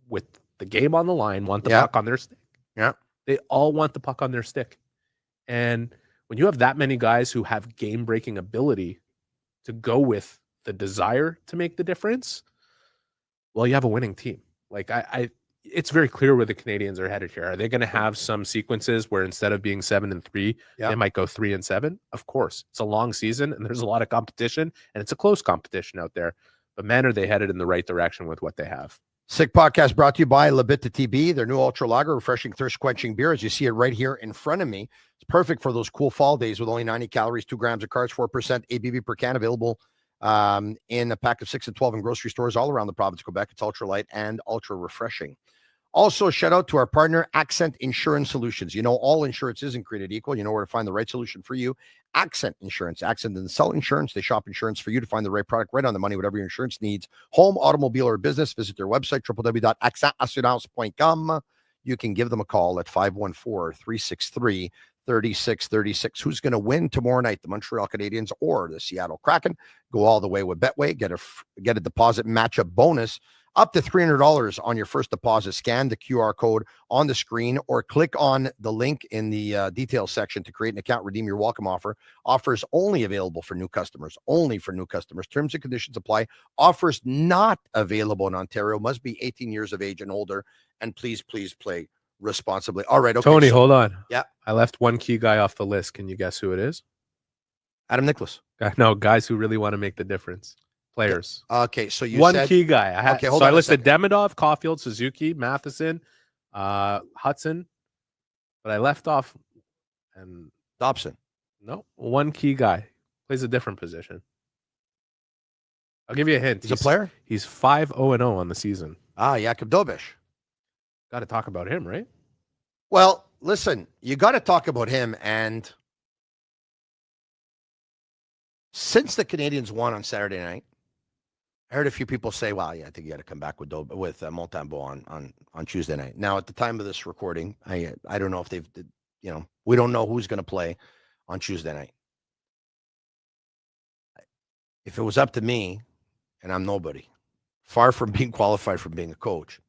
with the game on the line want the puck on their stick. Yeah. They all want the puck on their stick. And when you have that many guys who have game-breaking ability to go with the desire to make the difference, well, you have a winning team. Like it's very clear where the Canadiens are headed here. Are they going to have some sequences where instead of being 7-3, they might go 3-7? Of course. It's a long season and there's a lot of competition and it's a close competition out there. But man, are they headed in the right direction with what they have. Sick Podcast brought to you by Bittt Tibi, their new ultra lager, refreshing, thirst-quenching beer. As you see it right here in front of me, it's perfect for those cool fall days with only 90 calories, 2 grams of carbs, 4% ABV per can, available in a pack of 6 and 12 in grocery stores all around the province of Quebec. It's ultra light and ultra refreshing. Also, shout out to our partner, Accent Insurance Solutions. You know, all insurance isn't created equal. You know where to find the right solution for you. Accent Insurance. Accent doesn't sell insurance. They shop insurance for you to find the right product right on the money, whatever your insurance needs. Home, automobile, or business. Visit their website, www.accentassurance.com. You can give them a call at 514-363-3636. Who's going to win tomorrow night, the Montreal Canadiens or the Seattle Kraken? Go all the way with Betway. Get a deposit matchup bonus up to $300 on your first deposit. Scan the QR code on the screen or click on the link in the details section to create an account. Redeem your welcome offer. Offers only available for new customers. Only for new customers. Terms and conditions apply. Offers not available in Ontario. Must be 18 years of age and older. And please play responsibly. All right. Okay, Tony, hold on. Yeah. I left one key guy off the list. Can you guess who it is? Adam Nicholas. No, guys who really want to make the difference. Players. Okay, so you one said key guy. I listed Demidov, Caulfield, Suzuki, Matheson, Hudson, but I left off and Dobson. No, one key guy plays a different position. I'll give you a hint. He's a player. He's 5-0-0 on the season. Jakub Dobes. Got to talk about him, right? Well, listen, you got to talk about him. And since the Canadiens won on Saturday night, I heard a few people say, well, yeah, I think you got to come back with Montembeault on Tuesday night. Now, at the time of this recording, I don't know if we don't know who's going to play on Tuesday night. If it was up to me, and I'm nobody, far from being qualified for being a coach,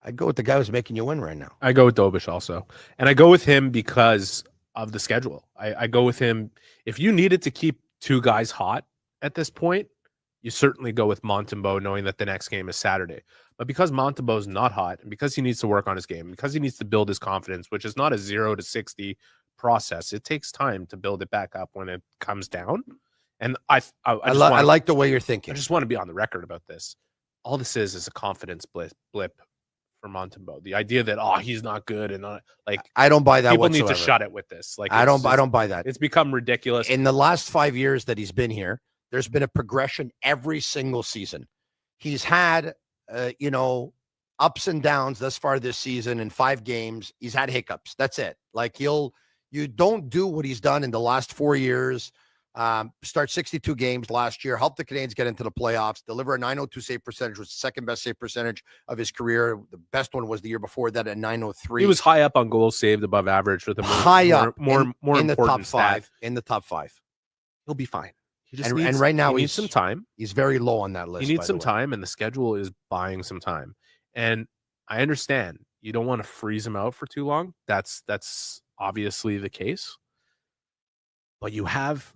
I'd go with the guy who's making you win right now. I go with Dobes also. And I go with him because of the schedule. I go with him. If you needed to keep two guys hot at this point, you certainly go with Montembeault, knowing that the next game is Saturday. But because Montembeault's not hot, and because he needs to work on his game, because he needs to build his confidence, which is not a 0 to 60 process, it takes time to build it back up when it comes down. And I like the way you're thinking. I just want to be on the record about this. All this is a confidence blip for Montembeault. The idea that he's not good and I don't buy that. People whatsoever. need to shut it with this. I don't buy that. It's become ridiculous. In the last 5 years that he's been here, there's been a progression every single season. He's had, ups and downs thus far this season. In 5 games, he's had hiccups. That's it. You don't do what he's done in the last 4 years. Start 62 games last year, help the Canadiens get into the playoffs, deliver a .902 save percentage, was the second best save percentage of his career. The best one was the year before that at .903. He was high up on goals saved above average with a more in the top stat. 5. In the top 5. He'll be fine. And right now he needs some time. He's very low on that list. He needs some time, and the schedule is buying some time. And I understand you don't want to freeze him out for too long. That's obviously the case. But you have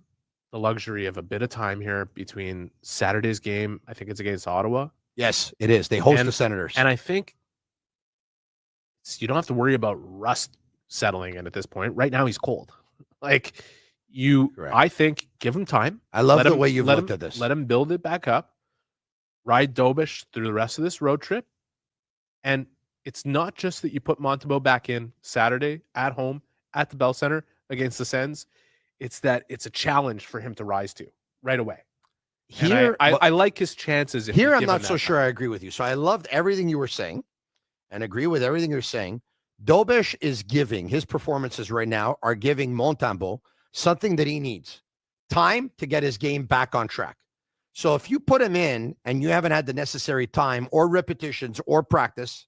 the luxury of a bit of time here between Saturday's game. I think it's against Ottawa. Yes, it is. They host the Senators. And I think you don't have to worry about rust settling in at this point. Right now, he's cold. I think give him time. I love the way you've looked at this. Let him build it back up. Ride Dobes through the rest of this road trip. And it's not just that you put Montembeault back in Saturday at home at the Bell Center against the Sens. It's that it's a challenge for him to rise to right away. Here, I like his chances. Here, I'm not so sure I agree with you. So I loved everything you were saying and agree with everything you're saying. Dobes is giving, his performances right now are giving Montembeault something that he needs. Time to get his game back on track. So if you put him in and you haven't had the necessary time or repetitions or practice,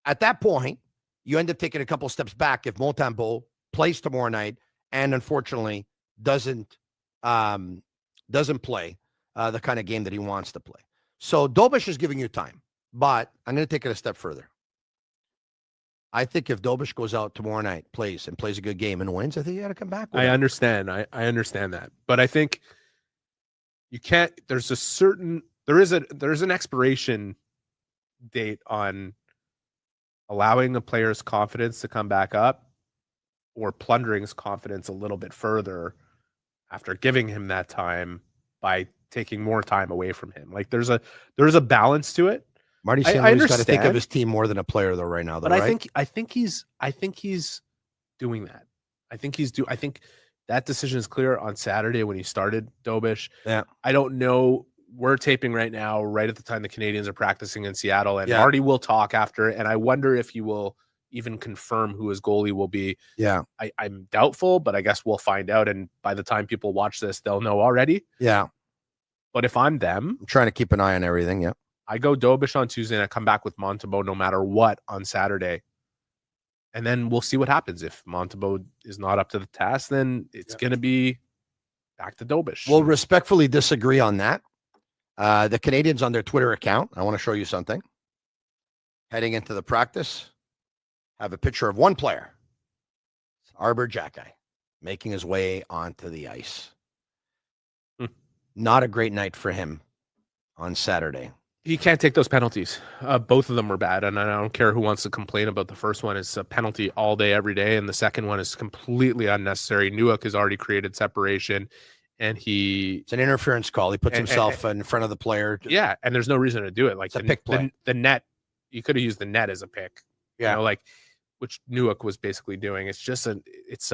at that point, you end up taking a couple steps back if Montembeault plays tomorrow night and unfortunately doesn't play the kind of game that he wants to play. So Dobes is giving you time, but I'm going to take it a step further. I think if Dobes goes out tomorrow night, plays a good game and wins, I think you got to come back with I understand. I understand that. But I think you can't, there is an expiration date on allowing a player's confidence to come back up or plundering his confidence a little bit further after giving him that time by taking more time away from him. There's a balance to it. Marty St-Louis got to think of his team more than a player, though. Right now, though, but right? I think he's doing that. I think that decision is clear on Saturday when he started Dobes. Yeah, I don't know we're taping right now, right at the time the Canadiens are practicing in Seattle, and Yeah. Marty will talk after, and I wonder if he will even confirm who his goalie will be. Yeah. I'm doubtful, but I guess we'll find out, and by the time people watch this, they'll know already. Yeah. But if I'm them, I'm trying to keep an eye on everything. Yeah. I go Dobes on Tuesday, and I come back with Montembeault no matter what on Saturday. And then we'll see what happens. If Montembeault is not up to the task, then it's going to be back to Dobes. We'll respectfully disagree on that. The Canadiens on their Twitter account, I want to show you something. Heading into the practice, have a picture of one player, Arber Xhekaj, making his way onto the ice. Not a great night for him on Saturday. He can't take those penalties. Both of them were bad, and I don't care who wants to complain about the first one. It's a penalty all day, every day, and the second one is completely unnecessary. Newhook has already created separation, and it's an interference call. He puts himself in front of the player. Yeah, and there's no reason to do it. Like it's a pick play. The net, you could have used the net as a pick. Yeah, you know, like which Newhook was basically doing. It's just there's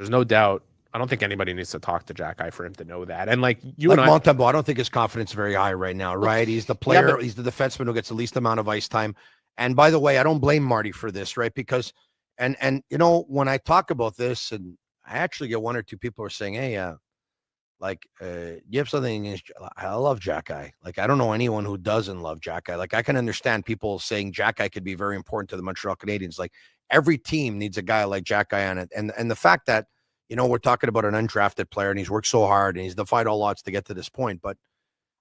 no doubt. I don't think anybody needs to talk to Xhekaj for him to know that. And like you and Montembeault, I don't think his confidence is very high right now, right? He's the player, he's the defenseman who gets the least amount of ice time. And by the way, I don't blame Marty for this, right? Because and you know, when I talk about this, and I actually get one or two people are saying, hey, you have something against, I love Xhekaj. Like, I don't know anyone who doesn't love Xhekaj. Like, I can understand people saying Xhekaj could be very important to the Montreal Canadiens. Like, every team needs a guy like Xhekaj on it. And the fact that, you know, we're talking about an undrafted player and he's worked so hard and he's defied all odds to get to this point. But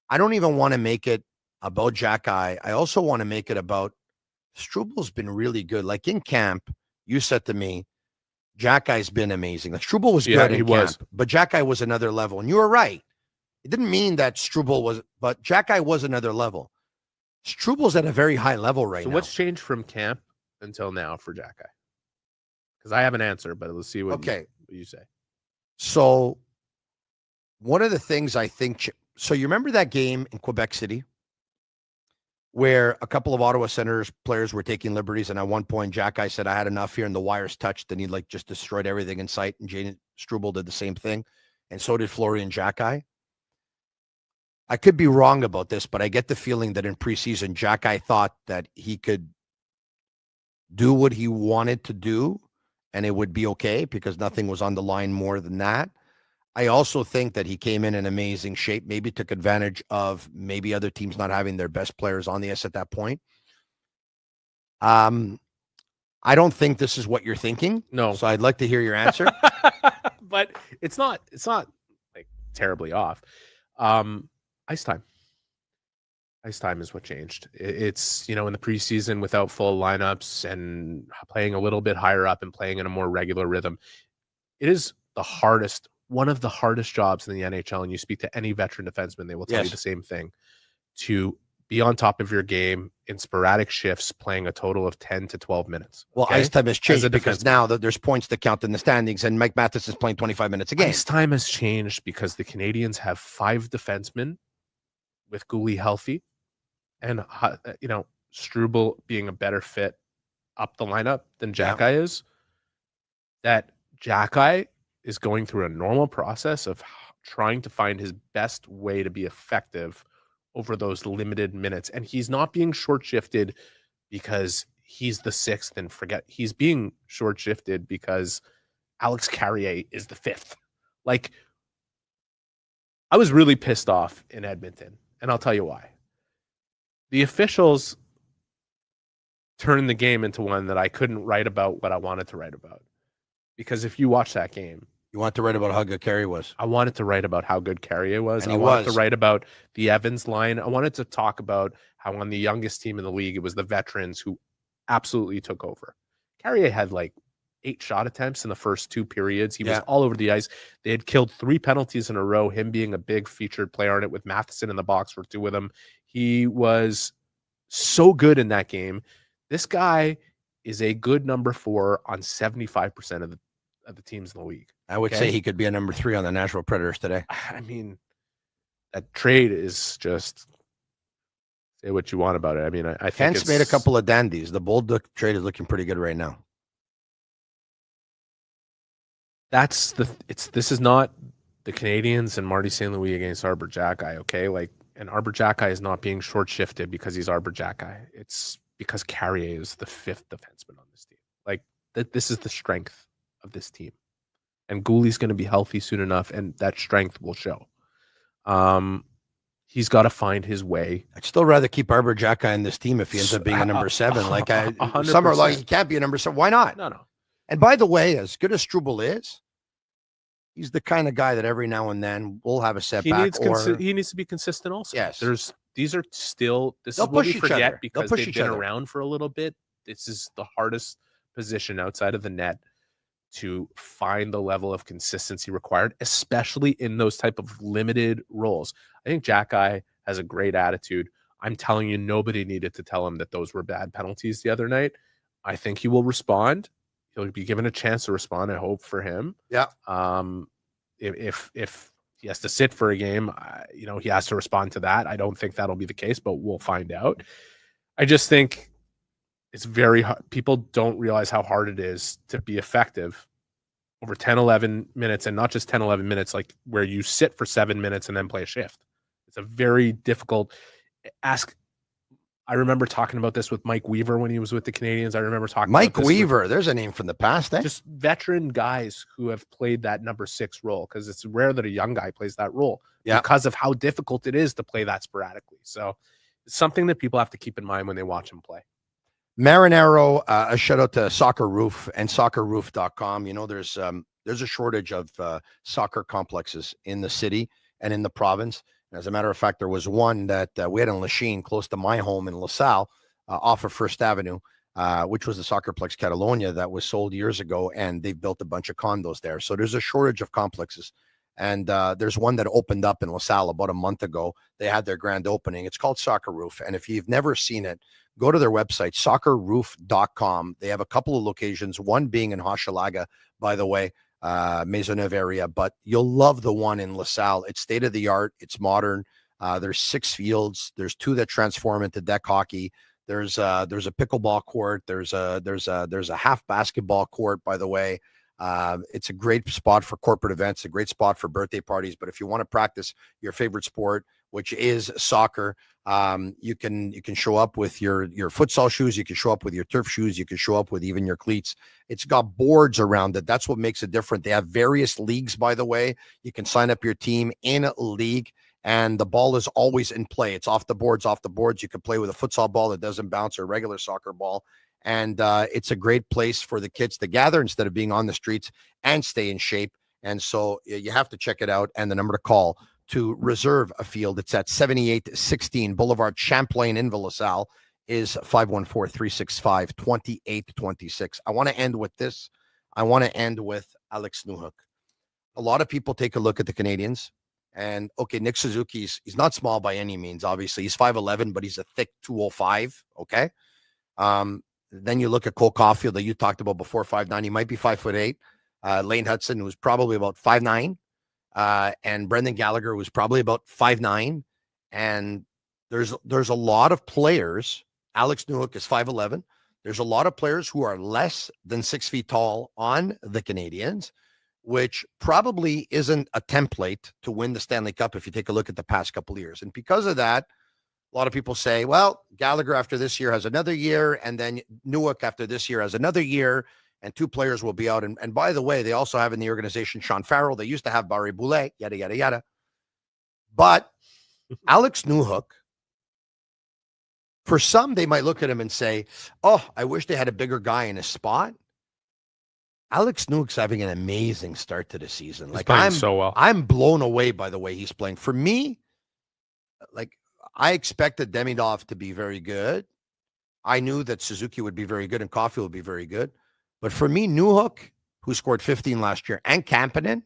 I don't even want to make it about Xhekaj. I also want to make it about Strubal's been really good. Like in camp, you said to me, Xhekaj's been amazing. Like Strubel was good in camp, but Xhekaj was another level. And you were right. It didn't mean that Strubel was, but Xhekaj was another level. Strubel's at a very high level right now. So what's changed from camp until now for Xhekaj? Because I have an answer, but let's see what you say. So one of the things I think, so you remember that game in Quebec City where a couple of Ottawa Senators players were taking liberties, and at one point Xhekaj said, I had enough here, and the wires touched, and he like just destroyed everything in sight, and Jane Strubel did the same thing, and so did Florian Xhekaj. I could be wrong about this, but I get the feeling that in preseason, Xhekaj thought that he could do what he wanted to do, and it would be okay because nothing was on the line more than that. I also think that he came in amazing shape, maybe took advantage of maybe other teams not having their best players on the ice at that point. I don't think this is what you're thinking. No. So I'd like to hear your answer. But it's not like terribly off. Ice time. Ice time is what changed. It's, you know, in the preseason without full lineups and playing a little bit higher up and playing in a more regular rhythm. It is one of the hardest jobs in the NHL. And you speak to any veteran defenseman, they will tell you the same thing. To be on top of your game in sporadic shifts, playing a total of 10 to 12 minutes. Well, ice time has changed because now that there's points to count in the standings, and Mike Matheson's playing 25 minutes a game. Ice time has changed because the Canadiens have 5 defensemen with goalie healthy, and you know, Strubel being a better fit up the lineup than Xhekaj is. That Xhekaj is going through a normal process of trying to find his best way to be effective over those limited minutes. And he's not being short-shifted because he's the 6th and forget. He's being short-shifted because Alex Carrier is the 5th. Like, I was really pissed off in Edmonton, and I'll tell you why. The officials turned the game into one that I couldn't write about what I wanted to write about. Because if you watch that game, you want to write about how good Carrier was. I wanted to write about how good Carrier was. And I wanted to write about the Evans line. I wanted to talk about how on the youngest team in the league, it was the veterans who absolutely took over. Carrier had like 8 shot attempts in the first 2 periods. He was all over the ice. They had killed 3 penalties in a row, him being a big featured player on it with Matheson in the box for 2 of them. He was so good in that game. This guy is a good number 4 on 75% of the teams in the league. I would say he could be a number 3 on the Nashville Predators today. I mean, that trade is just, say what you want about it. I mean, I think Kent's made a couple of dandies. The Bolduc trade is looking pretty good right now. This is not the Canadiens and Marty St. Louis against Arber Xhekaj, okay? Like, and Arber Xhekaj is not being short-shifted because he's Arber Xhekaj. It's because Carrier is the 5th defenseman on this team. Like, this is the strength of this team. And Gooley's going to be healthy soon enough, and that strength will show. He's got to find his way. I'd still rather keep Arber Xhekaj in this team if he ends up being a number 7. Like, some are like, he can't be a number 7. Why not? No. And by the way, as good as Struble is, he's the kind of guy that every now and then will have a setback. He needs to be consistent also. Yes. This is They'll what we push each forget other. because They'll push they've each been other. around for a little bit. This is the hardest position outside of the net to find the level of consistency required, especially in those type of limited roles. I think Xhekaj has a great attitude. I'm telling you, nobody needed to tell him that those were bad penalties the other night. I think he will respond. He'll be given a chance to respond. I hope for him. Yeah. If he has to sit for a game, he has to respond to that. I don't think that'll be the case, but we'll find out. I just think it's very hard. People don't realize how hard it is to be effective over 10, 11 minutes, and not just 10, 11 minutes, like where you sit for 7 minutes and then play a shift. It's a very difficult ask. I remember talking about this with Mike Weaver when he was with the Canadiens. I remember talking Mike about this Weaver. There's a name from the past, eh? just veteran guys who have played that number 6 role, because it's rare that a young guy plays that role because of how difficult it is to play that sporadically. So it's something that people have to keep in mind when they watch him play. Marinaro, a shout out to Soccer Roof and soccerroof.com. There's a shortage of soccer complexes in the city and in the province. As a matter of fact, there was one that we had in Lachine, close to my home in LaSalle, off of First Avenue, which was the Soccerplex Catalonia that was sold years ago, and they've built a bunch of condos there. So there's a shortage of complexes. And there's one that opened up in LaSalle about a month ago. They had their grand opening. It's called Soccer Roof. And if you've never seen it, go to their website, soccerroof.com. They have a couple of locations, one being in Hochelaga, by the way, Maisonneuve area, but you'll love the one in LaSalle. It's state of the art. It's modern. There's 6 fields. There's 2 that transform into deck hockey. There's a pickleball court. There's a half basketball court, by the way. It's a great spot for corporate events, a great spot for birthday parties. But if you want to practice your favorite sport, which is soccer, you can show up with your futsal shoes. You can show up with your turf shoes. You can show up with even your cleats. It's got boards around it. That's what makes it different. They have various leagues, by the way. You can sign up your team in a league, and the ball is always in play. It's off the boards. You can play with a futsal ball that doesn't bounce, or a regular soccer ball. And it's a great place for the kids to gather instead of being on the streets and stay in shape. And so you have to check it out. And the number to call to reserve a field, it's at 7816 Boulevard Champlain in LaSalle, is 514-365-2826. I want to end with this. I want to end with Alex Newhook. A lot of people take a look at the Canadiens, and okay, Nick Suzuki's, he's not small by any means. Obviously, he's 5'11", but he's a thick 205. Okay. Then you look at Cole Caulfield that you talked about before, 5'9". He might be 5'8". Lane Hudson was probably about 5'9". And Brendan Gallagher was probably about 5'9". And there's a lot of players. Alex Newhook is 5'11". There's a lot of players who are less than 6 feet tall on the Canadiens, which probably isn't a template to win the Stanley Cup if you take a look at the past couple of years. And because of that, a lot of people say, well, Gallagher after this year has another year, and then Newhook after this year has another year, and 2 players will be out. And by the way, they also have in the organization Sean Farrell. They used to have Barry Boulet, yada, yada, yada. But Alex Newhook, for some, they might look at him and say, oh, I wish they had a bigger guy in his spot. Alex Newhook's having an amazing start to the season. He's playing so well. I'm blown away by the way he's playing. For me, like, I expected Demidov to be very good. I knew that Suzuki would be very good and Caulfield would be very good. But for me, Newhook, who scored 15 last year, and Kampanen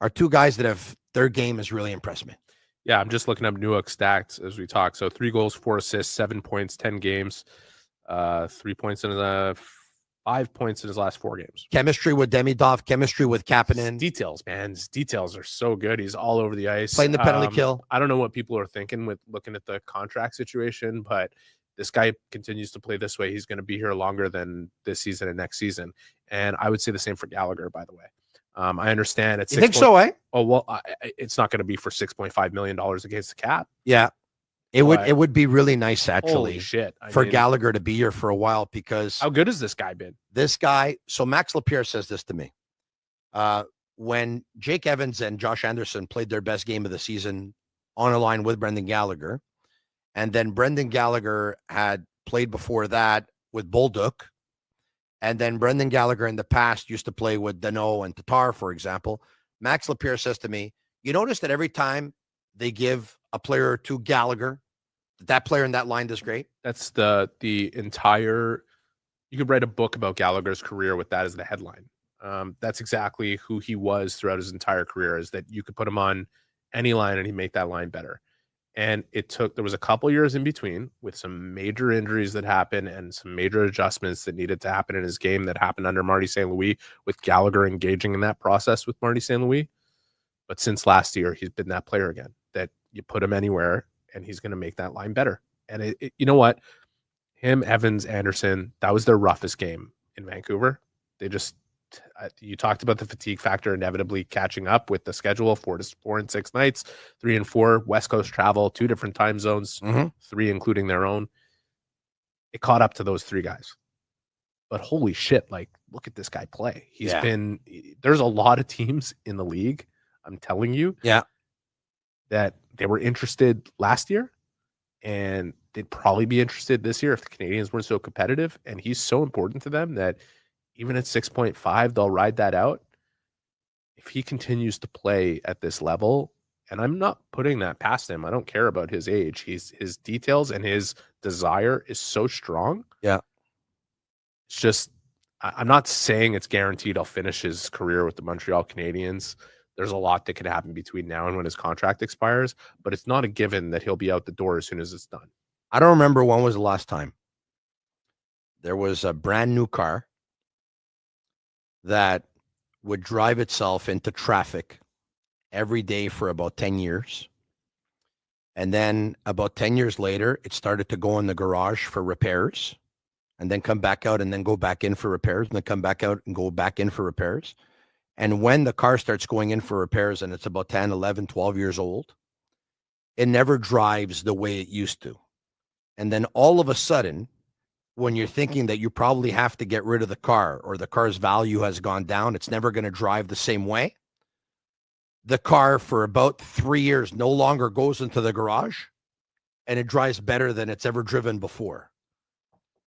are 2 guys that have, their game has really impressed me. Yeah, I'm just looking up Newhook stats as we talk. So 3 goals, 4 assists, 7 points, 10 games, 3 points in 5 points in his last 4 games. Chemistry with Demidov, chemistry with Kapanen. Details, man. His details are so good. He's all over the ice. Playing the penalty kill. I don't know what people are thinking with looking at the contract situation, but this guy continues to play this way. He's going to be here longer than this season and next season. And I would say the same for Gallagher, by the way. I understand it's You think so, eh? Oh well, it's not going to be for $6.5 million against the cap. Yeah. It would be really nice actually. Holy shit! For Gallagher to be here for a while, because how good has this guy been? This guy. So Max Lapierre says this to me. When Jake Evans and Josh Anderson played their best game of the season on a line with Brendan Gallagher, and then Brendan Gallagher had played before that with Bolduc, and then Brendan Gallagher in the past used to play with Danault and Tatar, for example. Max Lapierre says to me, you notice that every time they give a player to Gallagher, that player in that line does great. That's the entire. You could write a book about Gallagher's career with that as the headline. That's exactly who he was throughout his entire career. Is that you could put him on any line and he'd make that line better. And there was a couple years in between with some major injuries that happened and some major adjustments that needed to happen in his game that happened under Marty St. Louis, with Gallagher engaging in that process with Marty St. Louis. But since last year, he's been that player again, that you put him anywhere and he's going to make that line better. And you know what? Him, Evans, Anderson, that was their roughest game in Vancouver. They just, you talked about the fatigue factor inevitably catching up with the schedule, 4 and 6 nights, 3 and 4, West Coast travel, 2 different time zones, 3 including their own. It caught up to those 3 guys. But holy shit, like, look at this guy play. There's a lot of teams in the league, I'm telling you, that they were interested last year, and they'd probably be interested this year if the Canadiens weren't so competitive. And he's so important to them that even at 6.5, they'll ride that out. If he continues to play at this level, and I'm not putting that past him, I don't care about his age. His details and his desire is so strong. Yeah. It's just, I'm not saying it's guaranteed I'll finish his career with the Montreal Canadiens. There's a lot that could happen between now and when his contract expires, but it's not a given that he'll be out the door as soon as it's done. I don't remember when was the last time there was a brand new car that would drive itself into traffic every day for about 10 years. And then about 10 years later, it started to go in the garage for repairs, and then come back out and then go back in for repairs, and then come back out and go back in for repairs. And when the car starts going in for repairs and it's about 10, 11, 12 years old, it never drives the way it used to. And then all of a sudden, when you're thinking that you probably have to get rid of the car or the car's value has gone down, it's never going to drive the same way. The car for about 3 years no longer goes into the garage, and it drives better than it's ever driven before.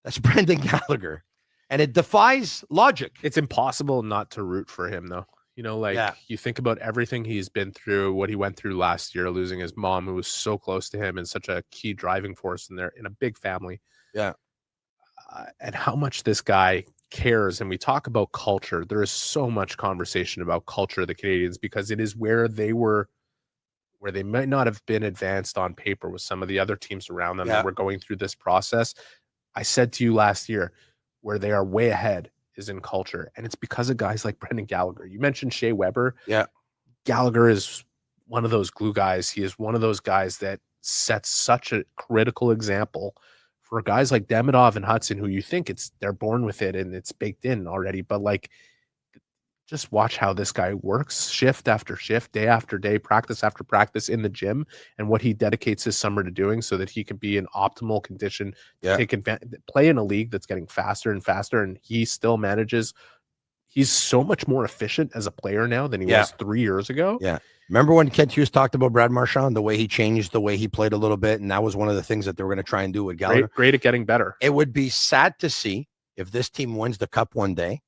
That's Brendan Gallagher. And it defies logic. It's impossible not to root for him, though. You know, you think about everything he's been through, what he went through last year, losing his mom, who was so close to him and such a key driving force in a big family. Yeah. And how much this guy cares. And we talk about culture. There is so much conversation about culture of the Canadiens, because it is where they might not have been advanced on paper with some of the other teams around them that were going through this process. I said to you last year, where they are way ahead is in culture. And it's because of guys like Brendan Gallagher. You mentioned Shea Weber. Yeah. Gallagher is one of those glue guys. He is one of those guys that sets such a critical example for guys like Demidov and Hudson, who you think they're born with it and it's baked in already. But just watch how this guy works shift after shift, day after day, practice after practice in the gym, and what he dedicates his summer to doing so that he can be in optimal condition to take advantage, play in a league that's getting faster and faster. And he still manages. He's so much more efficient as a player now than he was 3 years ago. Yeah. Remember when Kent Hughes talked about Brad Marchand, the way he changed, the way he played a little bit, and that was one of the things that they were going to try and do with Gallagher. Great at getting better. It would be sad to see if this team wins the cup one day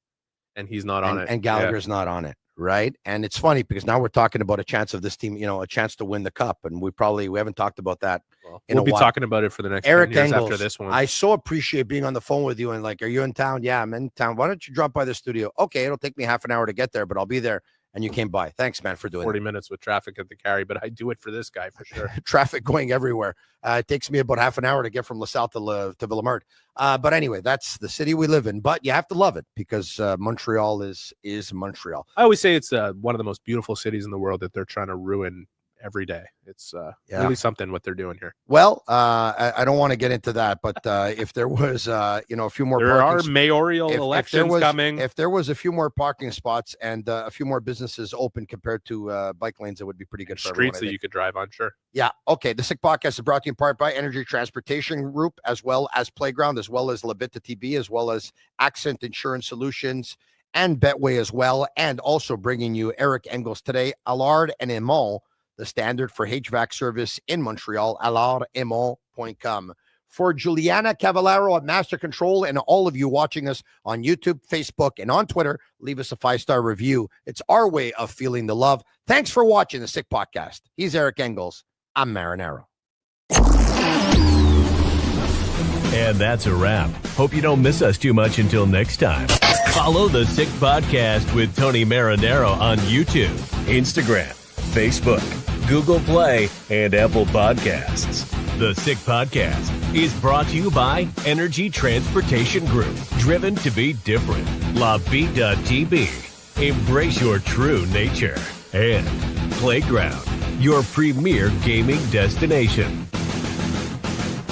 and he's not on it, and Gallagher's not on it, right? And it's funny because now we're talking about a chance of this team, a chance to win the cup, and we haven't talked about that. We'll be talking about it for the next Eric 10 years Engels, after this one. I so appreciate being on the phone with you and are you in town? Yeah, I'm in town. Why don't you drop by the studio? Okay, it'll take me half an hour to get there, but I'll be there. And you came by. Thanks, man, for doing 40 minutes with traffic at the carry, but I do it for this guy for sure. Traffic going everywhere. It takes me about half an hour to get from LaSalle to Villemart. But anyway, that's the city we live in. But you have to love it because Montreal is Montreal. I always say it's one of the most beautiful cities in the world that they're trying to ruin every day. It's Yeah. really something what they're doing here. Well, I don't want to get into that, but if there was, a few more, There are parking mayoral elections coming. If there was a few more parking spots and a few more businesses open compared to bike lanes, it would be pretty good for Streets everyone, that you could drive on, sure. Yeah. Okay. The Sick Podcast is brought to you in part by Energy Transportation Group, as well as Playground, as well as Bittt Tibi, as well as Accent Insurance Solutions and Betway as well, and also bringing you Eric Engels today. Allard and Aimont, the standard for HVAC service in Montreal, allardaimont.com. For Juliana Cavallaro at Master Control and all of you watching us on YouTube, Facebook, and on Twitter, leave us a 5-star review. It's our way of feeling the love. Thanks for watching the Sick Podcast. He's Eric Engels. I'm Marinaro. And that's a wrap. Hope you don't miss us too much until next time. Follow the Sick Podcast with Tony Marinaro on YouTube, Instagram, Facebook, Google Play, and Apple Podcasts. The Sick Podcast is brought to you by Energy Transportation Group, driven to be different. LaVie.tv, embrace your true nature. And Playground, your premier gaming destination.